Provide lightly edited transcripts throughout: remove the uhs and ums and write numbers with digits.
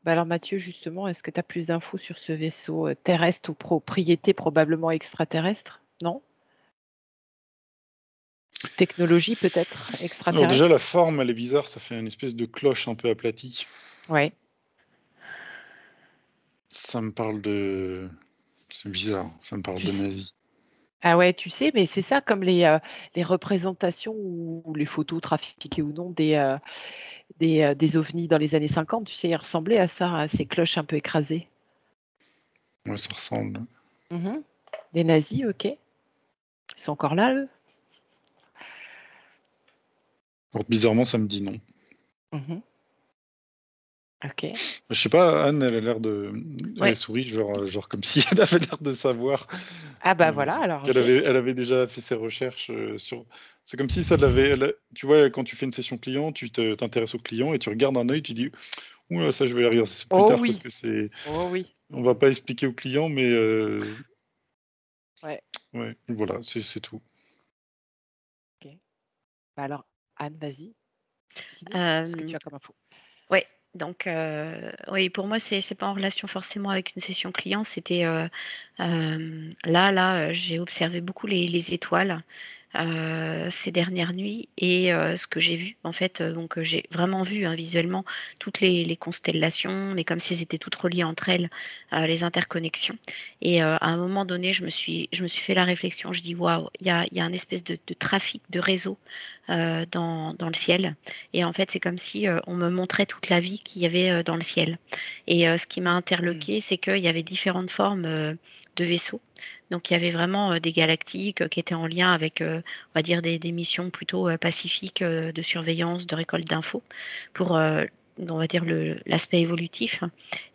Bah alors Mathieu, justement, est-ce que tu as plus d'infos sur ce vaisseau terrestre ou propriété probablement extraterrestre? Non? Technologie peut-être Alors déjà, extraterrestre? la forme, elle est bizarre, ça fait une espèce de cloche un peu aplatie. Ouais. Ça me parle de... C'est bizarre, ça me parle Tu de sais- nazi. Ah ouais, tu sais, mais c'est ça comme les représentations ou les photos trafiquées ou non des ovnis dans les années 50, tu sais, ils ressemblaient à ça, à ces cloches un peu écrasées. Ouais, ça ressemble. Mhm. Des nazis, ok. Ils sont encore là, eux? Alors, bizarrement, ça me dit non. Mhm. Ok. Je sais pas, Anne, elle a l'air de... Elle Ouais. sourit, genre comme si elle avait l'air de savoir. Ah bah voilà, alors Qu'elle ok. avait déjà fait ses recherches sur... C'est comme si ça l'avait... Tu vois, quand tu fais une session client, t'intéresses au client et tu regardes un œil, tu dis, ouh, ça je vais regarder ça plus Oh tard parce oui, que c'est... oh oui. On va pas expliquer au client, mais Ouais, ouais, voilà, c'est tout. ok. Bah alors, Anne, vas-y, dis-nous ce que Euh, tu as comme info. ouais. Donc, oui, pour moi, c'est pas en relation forcément avec une session client. C'était là, j'ai observé beaucoup les étoiles ces dernières nuits et ce que j'ai vu, en fait, donc j'ai vraiment vu hein, visuellement toutes les constellations, mais comme si elles étaient toutes reliées entre elles, les interconnexions. Et à un moment donné, je me suis fait la réflexion. Je dis waouh, il y a un espèce de trafic de réseau dans le ciel. Et en fait, c'est comme si on me montrait toute la vie qu'il y avait dans le ciel. Et ce qui m'a Hmm. interloqué, c'est qu'il y avait différentes formes de vaisseaux. Donc, il y avait vraiment des galactiques qui étaient en lien avec, on va dire, des missions plutôt pacifiques de surveillance, de récolte d'infos pour, on va dire, l'aspect évolutif.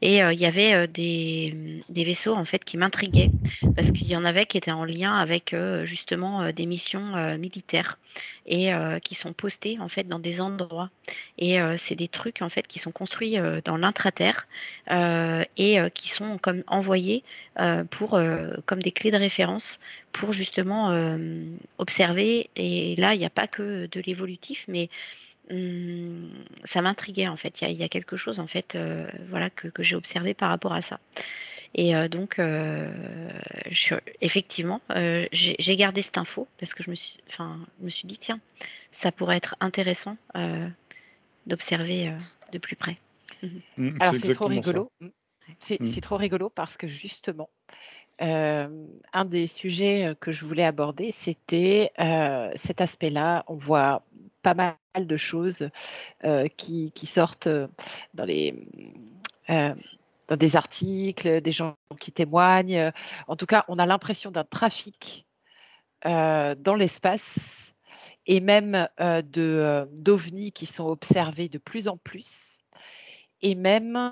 Et il y avait des vaisseaux, en fait, qui m'intriguaient parce qu'il y en avait qui étaient en lien avec, justement, des missions militaires et qui sont postés, en fait, dans des endroits. Et c'est des trucs, en fait, qui sont construits dans l'intraterre et qui sont comme envoyés comme des clés de référence pour justement observer. Et là, il n'y a pas que de l'évolutif, mais ça m'intriguait en fait. Il y a quelque chose en fait, voilà, que j'ai observé par rapport à ça. Et donc, effectivement, j'ai gardé cette info parce que je me suis dit, tiens, ça pourrait être intéressant d'observer de plus près. Mhm. Alors C'est c'est trop exactement ça. rigolo. C'est Mm. c'est trop rigolo parce que justement, un des sujets que je voulais aborder, c'était cet aspect-là. On voit pas mal de choses qui sortent dans euh, dans des articles, des gens qui témoignent. En tout cas, on a l'impression d'un trafic dans l'espace et même d'ovnis qui sont observés de plus en plus et même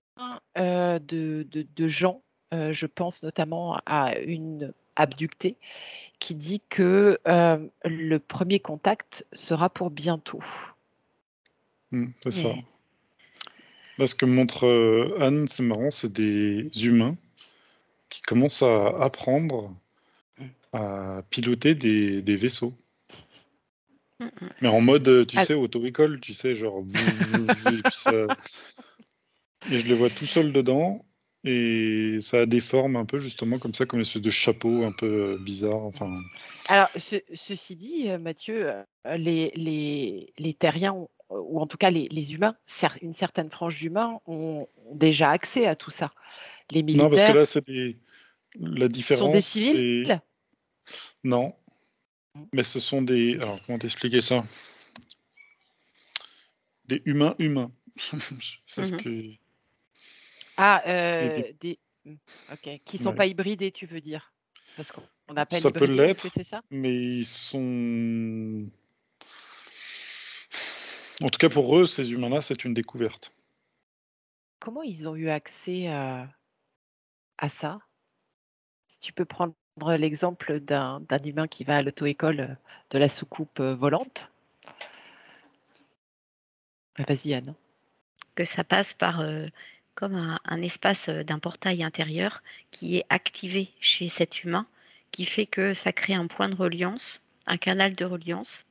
de gens, je pense notamment à une abductée qui dit que le premier contact sera pour bientôt. C'est ça. Mais, Là, ce que montre Anne, c'est marrant, c'est des humains qui commencent à apprendre à piloter des vaisseaux. Mhm. Mais en mode, tu ah, sais, auto-école, tu sais, genre... et puis ça... Et je les vois tout seuls dedans, et ça a des formes un peu, justement, comme ça, comme une espèce de chapeau un peu bizarre, enfin... alors, ceci dit, Mathieu, les terriens, ou en tout cas les humains, une certaine frange d'humains ont déjà accès à tout ça. Les Non, parce que là, militaires c'est la sont des différence, civils. c'est... Non, mais ce sont des... Alors, comment t'expliquer ça? Des humains humains. C'est ce Mhm. que... Ah, et des- ok, qui sont ouais. pas hybridés, tu veux dire? Parce qu'on appelle Ça peut hybridé, est-ce que l'être, c'est ça? mais ils sont... En tout cas, pour eux, ces humains-là, c'est une découverte. Comment ils ont eu accès à ça? Si tu peux prendre l'exemple d'un humain qui va à l'auto-école de la soucoupe volante. Vas-y, Anne. Que ça passe par comme un espace d'un portail intérieur qui est activé chez cet humain, qui fait que ça crée un point de reliance, un canal de reliance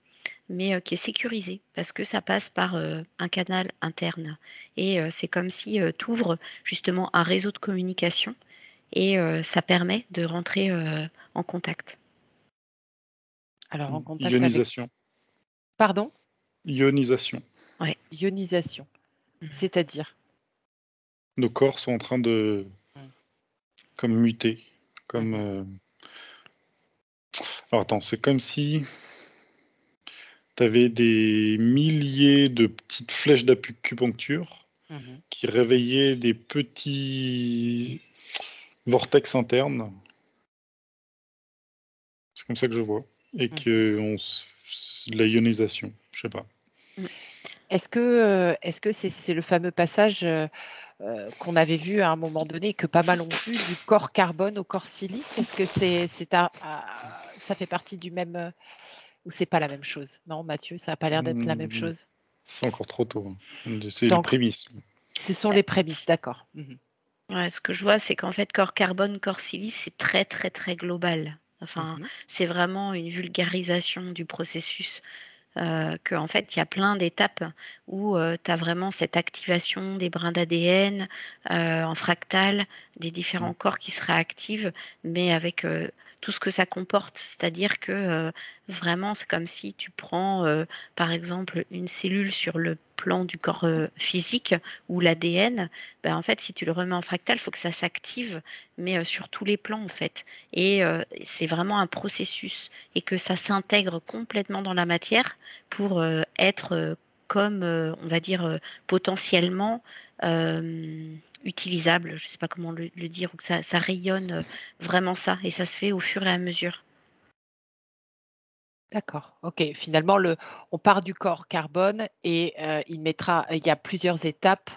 mais qui est sécurisé parce que ça passe par un canal interne. Et c'est comme si tu ouvres justement un réseau de communication et ça permet de rentrer en contact. Alors, en contact avec... Ionisation. Pardon? Ionisation. Ouais. Ionisation. Mhm. C'est-à-dire? Nos corps sont en train de comme muter. Comme, Mhm. Alors attends, c'est comme si tu avais des milliers de petites flèches d'acupuncture Mhm. qui réveillaient des petits vortex internes. C'est comme ça que je vois. Et Mhm. que c'est de la ionisation. Je sais pas. Est-ce que c'est le fameux passage qu'on avait vu à un moment donné, que pas mal ont vu, du corps carbone au corps silice? Est-ce que ça fait partie du même, ou c'est pas la même chose? Non, Mathieu, ça n'a pas l'air d'être la même Hmm, chose. C'est encore trop tôt. C'est C'est les encore- prémices. Ce sont les prémices, d'accord. Mhm. Ouais, ce que je vois, c'est qu'en fait, corps carbone, corps silice, c'est très, très, très global. Enfin, Mhm. c'est vraiment une vulgarisation du processus. Qu'en fait, il y a plein d'étapes où tu as vraiment cette activation des brins d'ADN en fractal, des Mm. différents corps qui se réactivent, mais avec tout ce que ça comporte. C'est-à-dire que vraiment, c'est comme si tu prends, par exemple, une cellule sur le plan du corps physique ou l'ADN. Ben, en fait, si tu le remets en fractal, il faut que ça s'active, mais sur tous les plans, en fait. Et c'est vraiment un processus et que ça s'intègre complètement dans la matière pour être comme, on va dire, potentiellement utilisable. Je ne sais pas comment le dire, ou que ça rayonne vraiment ça, et ça se fait au fur et à mesure. D'accord. Ok. Finalement, on part du corps carbone et il y a plusieurs étapes,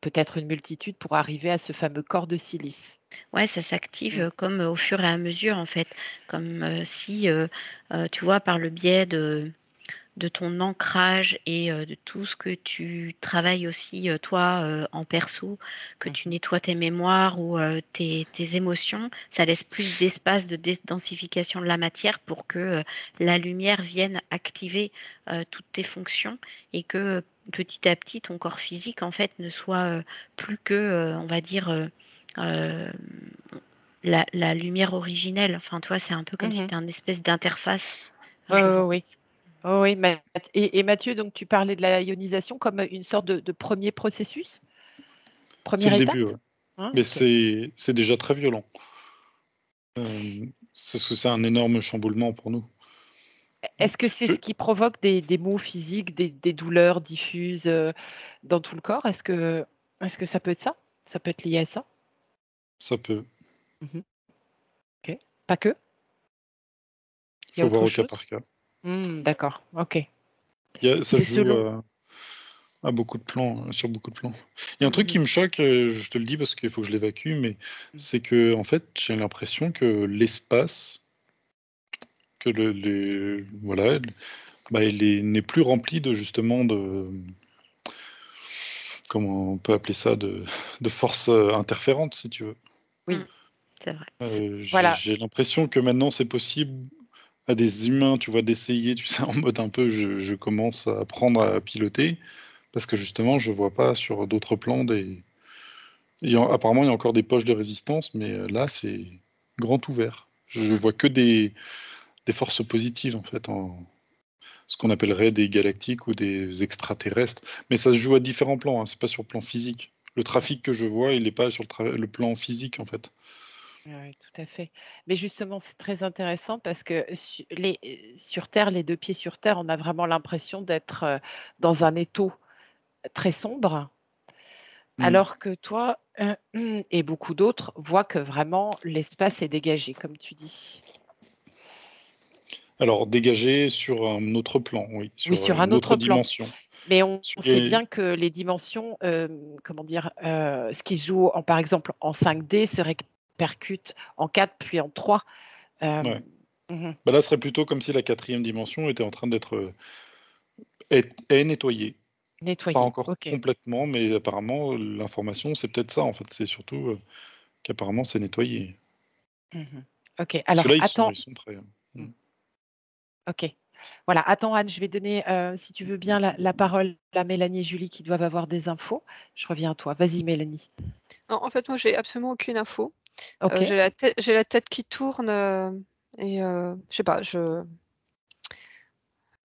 peut-être une multitude, pour arriver à ce fameux corps de silice. Ouais, ça s'active Mm. comme au fur et à mesure, en fait. Comme si, tu vois, par le biais de ton ancrage et de tout ce que tu travailles aussi, toi, en perso, que tu Mhm. nettoies tes mémoires ou tes émotions, ça laisse plus d'espace de densification de la matière pour que la lumière vienne activer toutes tes fonctions et que petit à petit, ton corps physique, en fait, ne soit plus que, on va dire, euh, la lumière originelle. Enfin, toi, c'est un peu comme si Mhm. tu as une espèce d'interface. Enfin, Ouais, je le ouais, vois. oui. Oh oui, et Mathieu, donc tu parlais de la ionisation comme une sorte de premier processus, C'est première le étape? début, ouais. Hein, Mais ok. c'est déjà très violent. C'est un énorme chamboulement pour nous. Est-ce que c'est Je- ce qui provoque des maux physiques, des douleurs diffuses dans tout le corps? Est-ce que ça peut être ça? Ça peut être lié à ça? Ça peut. Mhm. Ok. Pas que? Il y a Faut voir autre au cas chose? par cas. D'accord, ok. Ça C'est se joue selon. à beaucoup de plans, sur beaucoup de plans. Il y a un truc qui Mhm. me choque, je te le dis parce qu'il faut que je l'évacue, mais Mhm. c'est que en fait, j'ai l'impression que l'espace, que voilà, bah, n'est plus rempli de justement comment on peut appeler ça, de forces interférantes, si tu veux. Mm, Oui, c'est vrai. voilà. J'ai l'impression que maintenant c'est possible à des humains, tu vois, d'essayer, tu sais, en mode un peu, je commence à apprendre à piloter, parce que justement, je vois pas sur d'autres plans apparemment, il y a encore des poches de résistance, mais là, c'est grand ouvert. Je vois que des forces positives, en fait, ce qu'on appellerait des galactiques ou des extraterrestres. Mais ça se joue à différents plans, hein, c'est pas sur le plan physique. Le trafic que je vois, il n'est pas sur le plan physique, en fait. Oui, tout à fait. Mais justement, c'est très intéressant parce que sur Terre, les deux pieds sur Terre, on a vraiment l'impression d'être dans un étau très sombre, Hmm. alors que toi et beaucoup d'autres voient que vraiment l'espace est dégagé, comme tu dis. Alors, dégagé sur un autre plan, oui, Oui, sur sur un une autre autre plan. dimension. Mais on Sur sait les- bien que les dimensions, comment dire, ce qui se joue par exemple en 5D se répercute en 4 puis en 3. Euh, Ouais. mhm, Bah là, ce serait plutôt comme si la quatrième dimension était en train d'être est nettoyée. Pas nettoyé. encore OK. complètement, mais apparemment, l'information, c'est peut-être ça, en fait. C'est surtout qu'apparemment, c'est nettoyé. Mhm. OK. Parce que Alors, là, attends. ils sont prêts, hein. Mm. Mm. OK. Voilà, attends Anne, je vais donner, si tu veux bien, la parole à Mélanie et Julie qui doivent avoir des infos. Je reviens à toi. Vas-y Mélanie. Non, en fait, moi, j'ai absolument aucune info. Ok, J'ai la tête qui tourne et je sais pas, je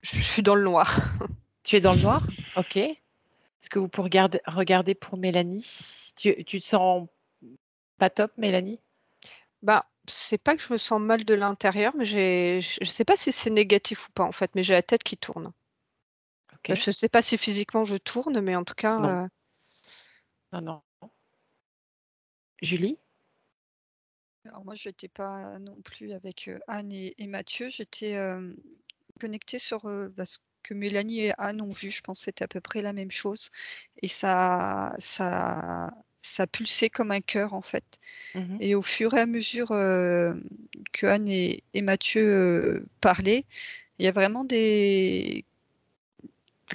suis dans le noir. tu es dans le noir? Ok. Est-ce que vous pouvez regarder pour Mélanie? Tu te sens pas top, Mélanie? Bah, c'est pas que je me sens mal de l'intérieur, mais je sais pas si c'est négatif ou pas en fait, mais j'ai la tête qui tourne. Ok. Je sais pas si physiquement je tourne, mais en tout cas, Non, non, non. Julie? Alors moi, je n'étais pas non plus avec Anne et Mathieu. J'étais connectée sur ce que Mélanie et Anne ont vu. Je pense que c'était à peu près la même chose. Et ça pulsait comme un cœur, en fait. Mhm. Et au fur et à mesure que Anne et Mathieu parlaient, il y a vraiment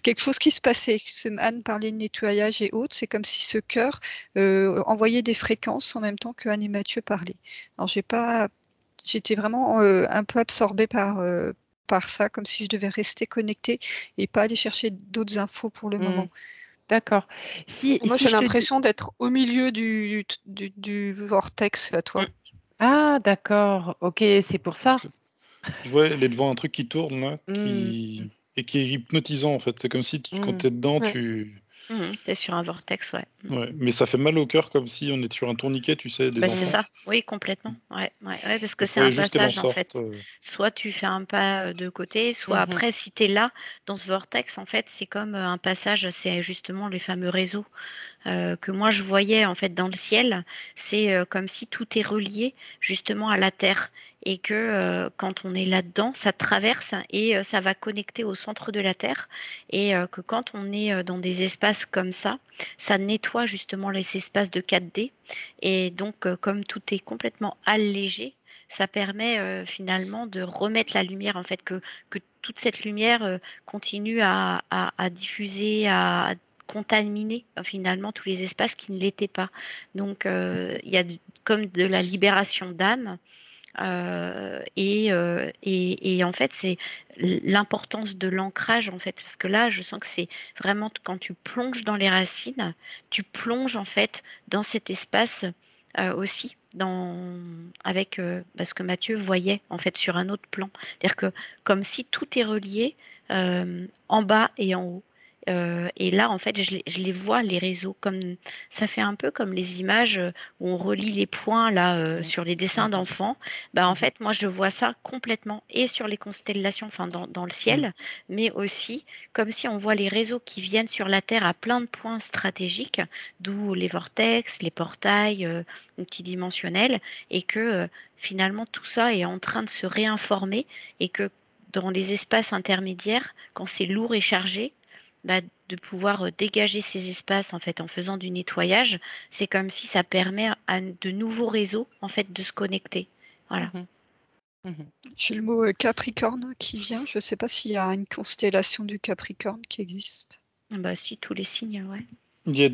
quelque chose qui se passait. Anne parlait de nettoyage et autres. C'est comme si ce cœur envoyait des fréquences en même temps que Anne et Mathieu parlaient. Alors, j'étais vraiment un peu absorbée par ça, comme si je devais rester connectée et pas aller chercher d'autres infos pour le moment. D'accord. Et moi, j'ai je te dis... l'impression d'être au milieu du vortex, là, toi. Ah, d'accord. Ok, c'est pour ça. Je vois, elle est devant un truc qui tourne là, Mm. et qui est hypnotisant en fait. C'est comme si quand Mm. tu es dedans, Ouais. tu. T'es sur un vortex, ouais. Ouais. Mais ça fait mal au cœur comme si on était sur un tourniquet, tu sais, des Bah, c'est enfants. ça, oui, complètement. Ouais, parce que Il c'est un faudrait juste qu'elle en passage en sorte. fait. Soit tu fais un pas de côté, soit Mhm. après, si tu es là, dans ce vortex, en fait, c'est comme un passage, c'est justement les fameux réseaux que moi je voyais en fait dans le ciel. C'est comme si tout est relié justement à la Terre et que quand on est là-dedans, ça traverse et ça va connecter au centre de la Terre et que quand on est dans des espaces comme ça nettoie justement les espaces de 4D et donc comme tout est complètement allégé, ça permet finalement de remettre la lumière, en fait, que toute cette lumière continue à diffuser, à contaminer finalement tous les espaces qui ne l'étaient pas. Donc il y a comme de la libération d'âme. Et en fait, c'est l'importance de l'ancrage, en fait, parce que là, je sens que c'est vraiment quand tu plonges dans les racines, tu plonges en fait dans cet espace aussi, avec ce que Mathieu voyait en fait sur un autre plan. C'est-à-dire que comme si tout est relié en bas et en haut. Et là, en fait, je les vois, les réseaux, comme ça fait un peu comme les images où on relie les points là sur les dessins d'enfants. En fait, moi, je vois ça complètement et sur les constellations, enfin dans le ciel, mais aussi comme si on voit les réseaux qui viennent sur la Terre à plein de points stratégiques, d'où les vortex, les portails multidimensionnels, et que finalement tout ça est en train de se réinformer et que dans les espaces intermédiaires, quand c'est lourd et chargé, de pouvoir dégager ces espaces en fait en faisant du nettoyage, c'est comme si ça permet à de nouveaux réseaux en fait de se connecter. Voilà. J'ai le mot Capricorne qui vient. Je ne sais pas s'il y a une constellation du Capricorne qui existe. Si, tous les signes, ouais. Il y a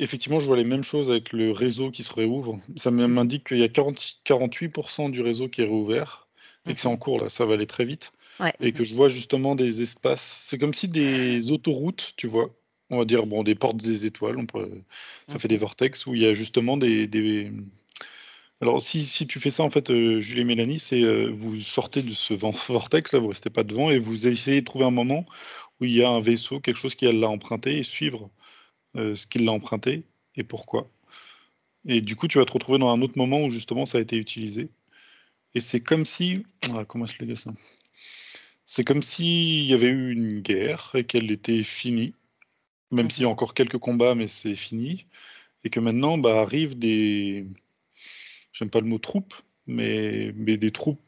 effectivement, je vois les mêmes choses avec le réseau qui se réouvre. Ça m'indique qu'il y a 48% du réseau qui est réouvert et que c'est en cours là, ça va aller très vite. Ouais. Et que je vois justement des espaces. C'est comme si des autoroutes, tu vois. On va dire, bon, des portes des étoiles, ça fait des vortex où il y a justement Alors, si tu fais ça, en fait, Julie et Mélanie, c'est vous sortez de ce vortex là, vous restez pas devant et vous essayez de trouver un moment où il y a un vaisseau, quelque chose qui l'a emprunté et suivre ce qui l'a emprunté et pourquoi. Et du coup, tu vas te retrouver dans un autre moment où justement ça a été utilisé. Et c'est comme si. Ah, comment je le dis ça? C'est comme s'il y avait eu une guerre et qu'elle était finie, même s'il y a encore quelques combats, mais c'est fini. Et que maintenant, arrivent des. J'aime pas le mot troupes, mais des troupes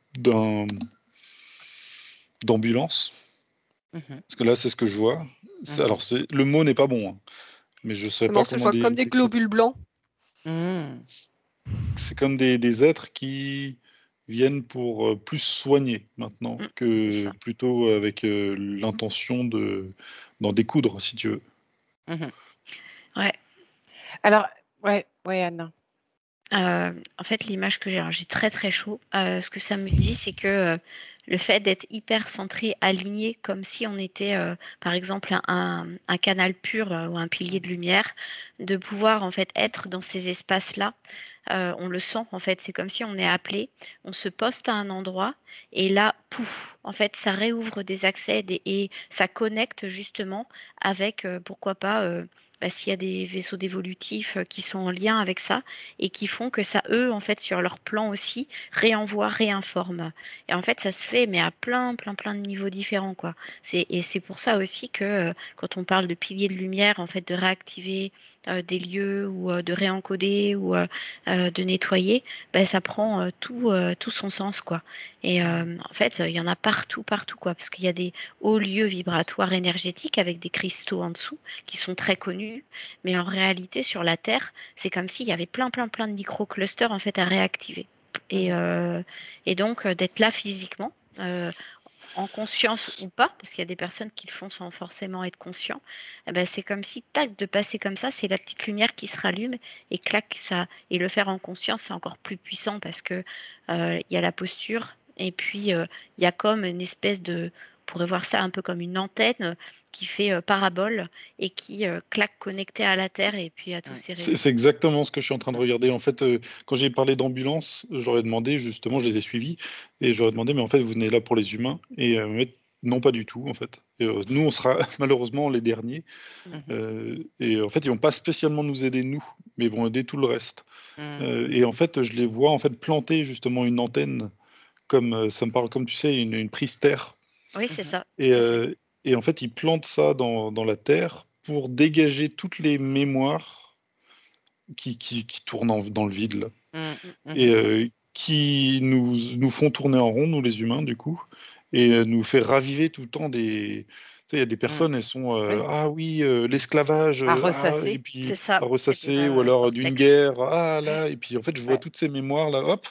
d'ambulance. Parce que là, c'est ce que je vois. Alors, le mot n'est pas bon, hein, mais je ne sais pas Je comment vois comme des globules blancs. C'est comme des êtres qui viennent pour plus soigner maintenant que plutôt avec l'intention d'en découdre, si tu veux. Ouais. Alors, ouais, Anne. En fait, l'image que j'ai très très chaud, ce que ça me dit, c'est que le fait d'être hyper centré, aligné, comme si on était, par exemple, un canal pur ou un pilier de lumière, de pouvoir en fait être dans ces espaces-là. On le sent en fait, c'est comme si on est appelé, on se poste à un endroit et là, pouf, en fait, ça réouvre des accès et ça connecte justement avec, pourquoi pas, s'il y a des vaisseaux dévolutifs qui sont en lien avec ça et qui font que ça, eux, en fait, sur leur plan aussi, réenvoient, réinforment. Et en fait, ça se fait, mais à plein de niveaux différents, quoi. Et c'est pour ça aussi que quand on parle de piliers de lumière, en fait, de réactiver des lieux ou de réencoder ou de nettoyer, ça prend tout son sens, quoi. Et en fait, il y en a partout, quoi, parce qu'il y a des hauts lieux vibratoires énergétiques avec des cristaux en dessous qui sont très connus, mais en réalité, sur la Terre, c'est comme s'il y avait plein de micro-clusters en fait à réactiver. Et donc, d'être là physiquement, en conscience ou pas, parce qu'il y a des personnes qui le font sans forcément être conscient, c'est comme si, tac, de passer comme ça, c'est la petite lumière qui se rallume et clac, ça. Et le faire en conscience, c'est encore plus puissant parce que il y a la posture et puis il y a comme une espèce de, on pourrait voir ça un peu comme une antenne qui fait parabole et qui clac connectée à la Terre et puis à tous ces réseaux. C'est exactement ce que je suis en train de regarder. En fait, quand j'ai parlé d'ambulance, j'aurais demandé, justement, je les ai suivis, et j'aurais demandé, mais en fait, vous venez là pour les humains? Et non, pas du tout, en fait. Et, nous, on sera malheureusement les derniers. Et en fait, ils vont pas spécialement nous aider, nous, mais ils vont aider tout le reste. Et en fait, je les vois en fait planter justement une antenne, comme ça me parle, comme tu sais, une prise terre. Oui, c'est ça, Et, tout à fait. et en fait, ils plantent ça dans la terre pour dégager toutes les mémoires qui tournent dans le vide, là. Et C'est ça. qui nous font tourner en rond, nous les humains, du coup, et nous fait raviver tout le temps des. Tu sais, il y a des personnes, elles sont Oui. ah oui, l'esclavage, À et ressasser. puis C'est ça, à c'est ressasser, ou le alors d'une vortex. guerre, ah là, et puis en fait, je vois Ouais. toutes ces mémoires là, hop,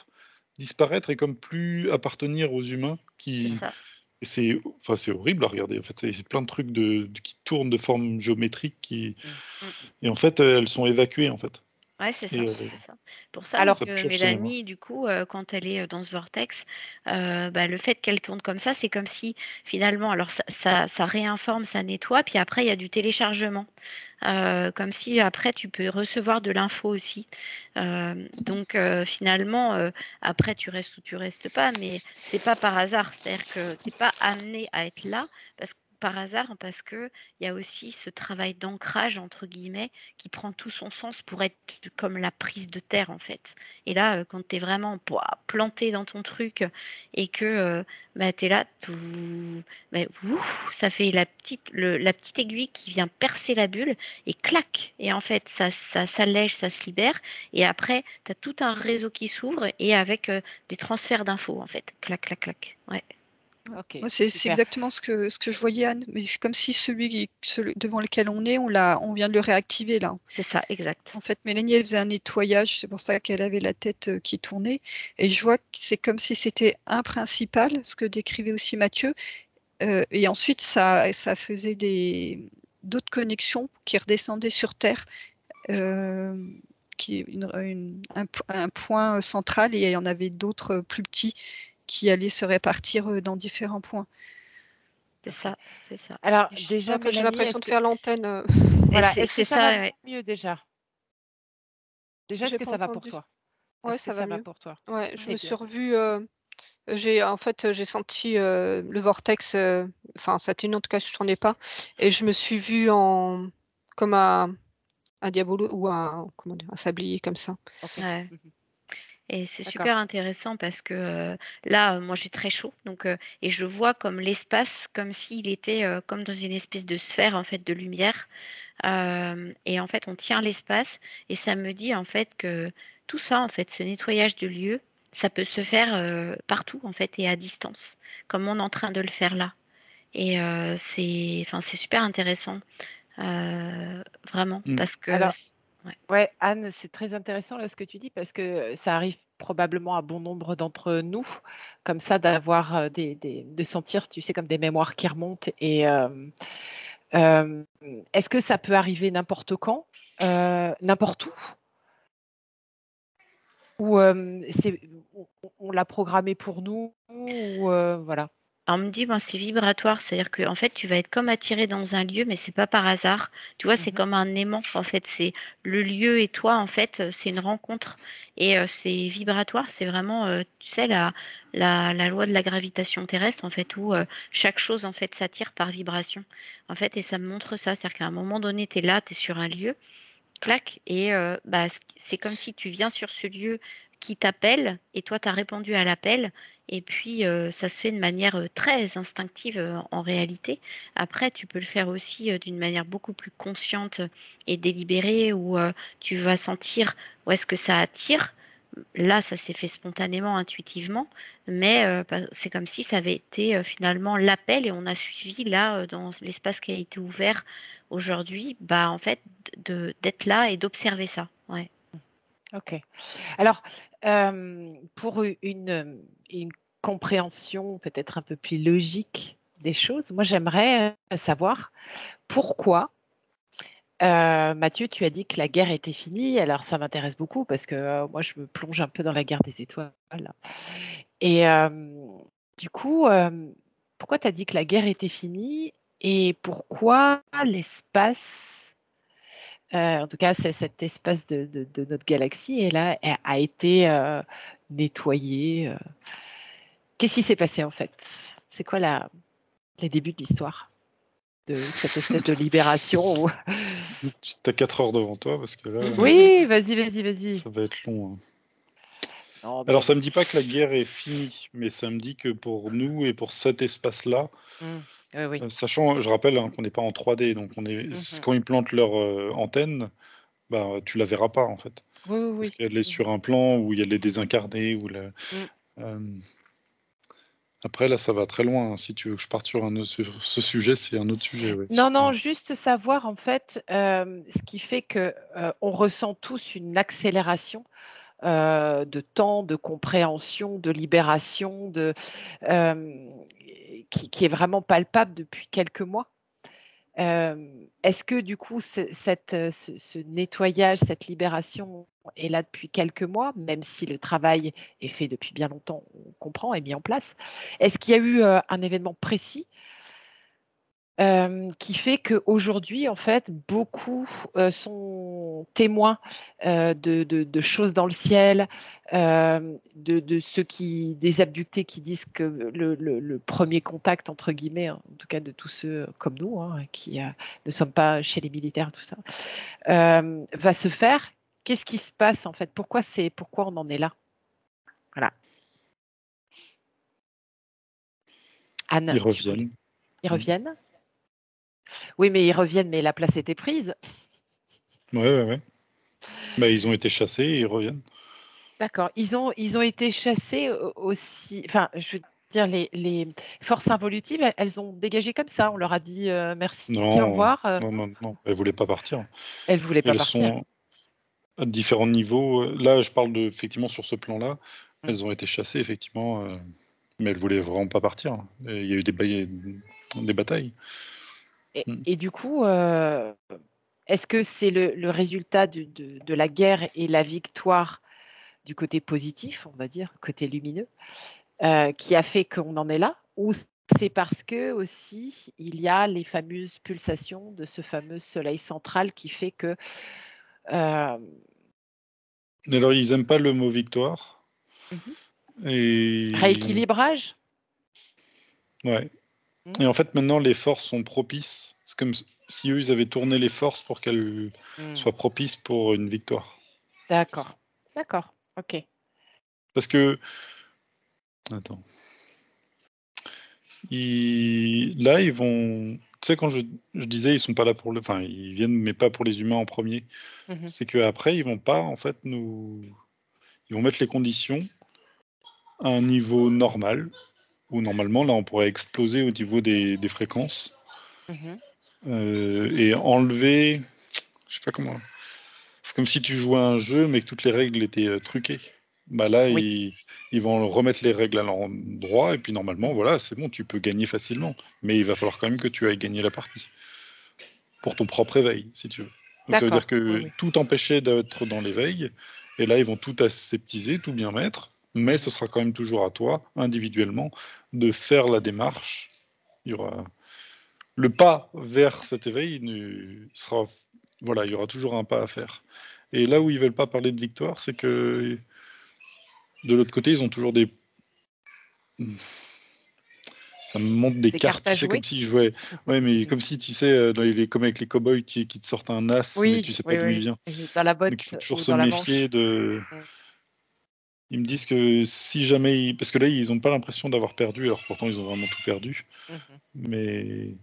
disparaître et comme plus appartenir aux humains C'est qui. ça. Et c'est horrible à regarder. En fait, c'est plein de trucs qui tournent de forme géométrique Mm. et en fait, elles sont évacuées en fait. Ouais, c'est ça, Et c'est ça. Pour ça, Alors, donc ça purge ses mémoires. Mélanie, du coup, quand elle est dans ce vortex, le fait qu'elle tourne comme ça, c'est comme si finalement, alors ça réinforme, ça nettoie, puis après il y a du téléchargement, comme si après tu peux recevoir de l'info aussi. Donc finalement, après tu restes ou tu restes pas, mais c'est pas par hasard, c'est-à-dire que t'es pas amené à être là par hasard, parce que il y a aussi ce travail d'ancrage entre guillemets qui prend tout son sens pour être comme la prise de terre en fait. Et là, quand tu es vraiment planté dans ton truc et que tu es là, ça fait la petite aiguille qui vient percer la bulle et clac. Et en fait, ça s'allège, ça se libère. Et après, tu as tout un réseau qui s'ouvre et avec des transferts d'infos en fait. Clac, clac, clac. Ouais. ok, Moi, c'est super. exactement ce que je voyais, Anne. Mais c'est comme si celui devant lequel on est, on vient de le réactiver là. C'est ça, exact. En fait, Mélanie, elle faisait un nettoyage, c'est pour ça qu'elle avait la tête qui tournait. Et je vois que c'est comme si c'était un principal, ce que décrivait aussi Mathieu. Et ensuite, ça faisait d'autres connexions qui redescendaient sur Terre, qui un point central, et il y en avait d'autres plus petits qui allaient se répartir dans différents points. C'est ça, c'est ça. Alors, Et déjà, Ouais, moi, j'ai Mélanie, l'impression de faire l'antenne. voilà, c'est est-ce que ça ça, va ouais. mieux déjà? Déjà, est-ce J'ai que pas ça va pour entendu. toi? Ouais, Est-ce que ça va ça va mieux. pour toi? Ouais, je C'est me bien. suis revue. J'ai senti le vortex. Enfin, Saturne, en tout cas, je n'en ai pas. Et je me suis vue comme un diabolo ou comment dire, un sablier comme ça. Ok. Ouais. Mhm. Et c'est D'accord. super intéressant parce que là, moi j'ai très chaud, donc et je vois comme l'espace, comme s'il était comme dans une espèce de sphère en fait de lumière. Et en fait, on tient l'espace et ça me dit en fait que tout ça, en fait, ce nettoyage de lieu, ça peut se faire partout en fait et à distance, comme on est en train de le faire là. Et c'est super intéressant, vraiment, Mm. parce que Alors, ouais, ouais, Anne, c'est très intéressant là ce que tu dis parce que ça arrive probablement à bon nombre d'entre nous, comme ça, d'avoir de sentir, tu sais, comme des mémoires qui remontent. Et est-ce que ça peut arriver n'importe quand, n'importe où? Ou on l'a programmé pour nous ou voilà. Alors, on me dit, ben, c'est vibratoire, c'est-à-dire que en fait, tu vas être comme attiré dans un lieu, mais c'est pas par hasard. Tu vois, c'est comme un aimant. En fait, c'est le lieu et toi, en fait, c'est une rencontre. Et c'est vibratoire, c'est vraiment, tu sais, la loi de la gravitation terrestre, en fait, où chaque chose, en fait, s'attire par vibration. En fait, et ça me montre ça, c'est-à-dire qu'à un moment donné, tu es là, tu es sur un lieu, clac, et bah, c'est comme si tu viens sur ce lieu qui t'appelle et toi, tu as répondu à l'appel. Et puis, ça se fait de manière très instinctive en réalité. Après, tu peux le faire aussi d'une manière beaucoup plus consciente et délibérée où tu vas sentir où est-ce que ça attire. Là, ça s'est fait spontanément, intuitivement, mais c'est comme si ça avait été finalement l'appel et on a suivi là, dans l'espace qui a été ouvert aujourd'hui, bah, en fait, d'être là et d'observer ça. Ouais. Ok. Alors, pour une compréhension peut-être un peu plus logique des choses, moi j'aimerais savoir pourquoi, Mathieu, tu as dit que la guerre était finie. Alors ça m'intéresse beaucoup parce que moi je me plonge un peu dans la guerre des étoiles. Et du coup, pourquoi tu as dit que la guerre était finie et pourquoi l'espace, en tout cas cet espace de notre galaxie, est là, a été nettoyé. Qu'est-ce qui s'est passé en fait? C'est quoi les débuts de l'histoire de cette espèce de libération Tu as 4 heures devant toi parce que là, Oui, vas-y. ça va être long. Hein. Non, Alors, mais... ça me dit pas que la guerre est finie, mais ça me dit que pour nous et pour cet espace-là, Oui. sachant, je rappelle qu'on n'est pas en 3D, donc quand ils plantent leur antenne, bah, tu la verras pas en fait. Parce Oui. qu'elle est sur un plan où il y a les désincarnés. Après, là, ça va très loin. Hein. Si tu veux que je parte sur ce sujet, c'est un autre sujet. Ouais. Non, juste savoir en fait ce qui fait que on ressent tous une accélération de temps, de compréhension, de libération, qui est vraiment palpable depuis quelques mois. Est-ce que du coup, ce nettoyage, cette libération est là depuis quelques mois, même si le travail est fait depuis bien longtemps, on comprend, est mis en place. Est-ce qu'il y a eu un événement précis qui fait qu'aujourd'hui, en fait, beaucoup sont témoins de choses dans le ciel, des abductés qui disent que le premier contact, entre guillemets, hein, en tout cas de tous ceux comme nous, hein, qui ne sommes pas chez les militaires, tout ça, va se faire. Qu'est-ce qui se passe en fait? Pourquoi on en est là? Voilà. Anne, Ils reviennent. Ils reviennent? Oui, mais ils reviennent, mais la place était prise. Ouais. Bah, ils ont été chassés et ils reviennent. D'accord. Ils ont été chassés aussi. Enfin, je veux dire, les forces involutives, elles ont dégagé comme ça. On leur a dit merci, au Non, revoir. non. Elles voulaient pas partir. Elles ne voulaient pas Elles partir. sont à différents niveaux. Là, je parle effectivement sur ce plan-là. Mm. Elles ont été chassées, effectivement, mais elles voulaient vraiment pas partir. Et il y a eu des batailles. Et du coup, est-ce que c'est le résultat de la guerre et la victoire du côté positif, on va dire, côté lumineux, qui a fait qu'on en est là? Ou c'est parce que aussi il y a les fameuses pulsations de ce fameux soleil central qui fait que Alors, ils aiment pas le mot victoire. Et... rééquilibrage? Ouais. Et en fait, maintenant, les forces sont propices. C'est comme si eux, ils avaient tourné les forces pour qu'elles soient propices pour une victoire. D'accord, ok. Parce que... Attends. Là, ils vont... Tu sais, quand je disais, ils sont pas là pour Enfin, ils viennent, mais pas pour les humains en premier. C'est qu'après, ils vont pas, en fait, Ils vont mettre les conditions à un niveau normal, où normalement, là, on pourrait exploser au niveau des fréquences. Et enlever... Je sais pas comment... C'est comme si tu jouais à un jeu, mais que toutes les règles étaient truquées. Bah là, Oui. ils vont remettre les règles à l'endroit, et puis normalement, voilà, c'est bon, tu peux gagner facilement. Mais il va falloir quand même que tu ailles gagner la partie. Pour ton propre éveil, si tu veux. Donc ça veut dire que tout empêchait d'être dans l'éveil, et là, ils vont tout aseptiser, tout bien mettre, mais ce sera quand même toujours à toi, individuellement, de faire la démarche. Il y aura le pas vers cet éveil sera, voilà, il y aura toujours un pas à faire. Et là où ils veulent pas parler de victoire, c'est que de l'autre côté, ils ont toujours des, ça me montre des Des cartes, cartes à tu sais, jouer. comme si je jouais, ouais, mais comme si, tu sais, comme avec les cow-boys qui te sortent un as, mais tu Oui, sais pas oui, d'où il oui. vient. Et dans la Donc il faut botte toujours ou se dans la méfier manche. de. Mm. Ils me disent que si jamais, parce que là, ils n'ont pas l'impression d'avoir perdu, alors pourtant ils ont vraiment tout perdu, Mhm. mais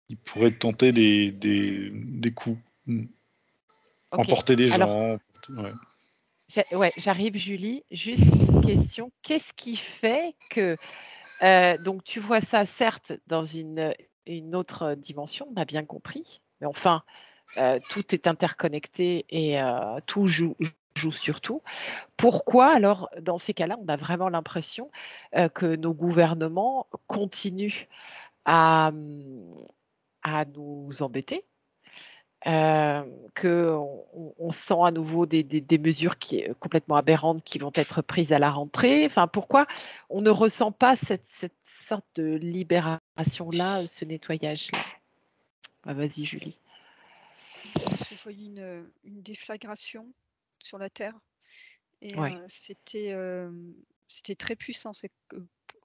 ils pourraient tenter des coups, Ok. emporter des Alors, gens. Ouais. ouais, j'arrive, Julie. Juste une question. Qu'est-ce qui fait que donc tu vois ça certes dans une autre dimension, on a bien compris, mais enfin, tout est interconnecté et tout joue sur tout. Pourquoi alors, dans ces cas-là, on a vraiment l'impression que nos gouvernements continuent à, à nous embêter, qu'on sent à nouveau des mesures complètement aberrantes qui vont être prises à la rentrée. Enfin, pourquoi on ne ressent pas cette sorte de libération-là, ce nettoyage-là? Ah, vas-y, Julie. Je voyais une déflagration sur la Terre et Ouais. c'était très puissant. C'est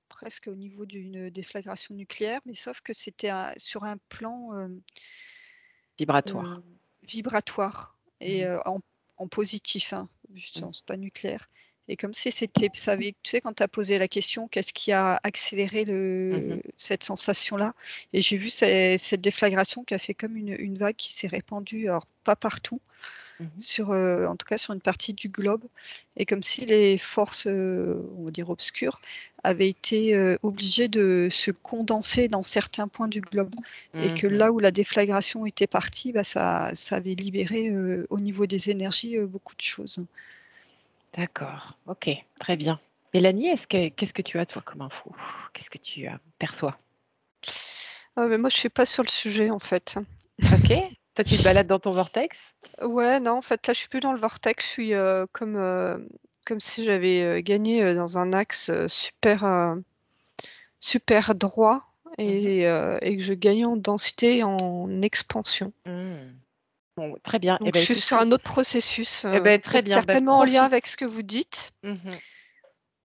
presque au niveau d'une déflagration nucléaire, mais sauf que c'était sur un plan Vibratoire. vibratoire et en positif, hein, justement, c'est pas nucléaire. Et comme si c'était, tu sais, quand tu as posé la question, qu'est-ce qui a accéléré cette sensation-là? Et j'ai vu cette déflagration qui a fait comme une vague qui s'est répandue, alors pas partout, en tout cas sur une partie du globe, et comme si les forces, on va dire obscures, avaient été obligées de se condenser dans certains points du globe, et que là où la déflagration était partie, bah, ça avait libéré au niveau des énergies beaucoup de choses. D'accord, ok, très bien. Mélanie, qu'est-ce que tu as, toi, comme info? Qu'est-ce que tu perçois? Mais moi, je suis pas sur le sujet, en fait. Ok, toi, tu te balades dans ton vortex? Ouais, non, en fait, là, je suis plus dans le vortex. Je suis comme si j'avais gagné dans un axe super droit et que je gagnais en densité et en expansion. Bon, très bien. Eh Donc, ben, je suis écoute, sur un autre processus, eh ben, très peut-être bien. Ben, certainement en lien avec profite. ce que vous dites.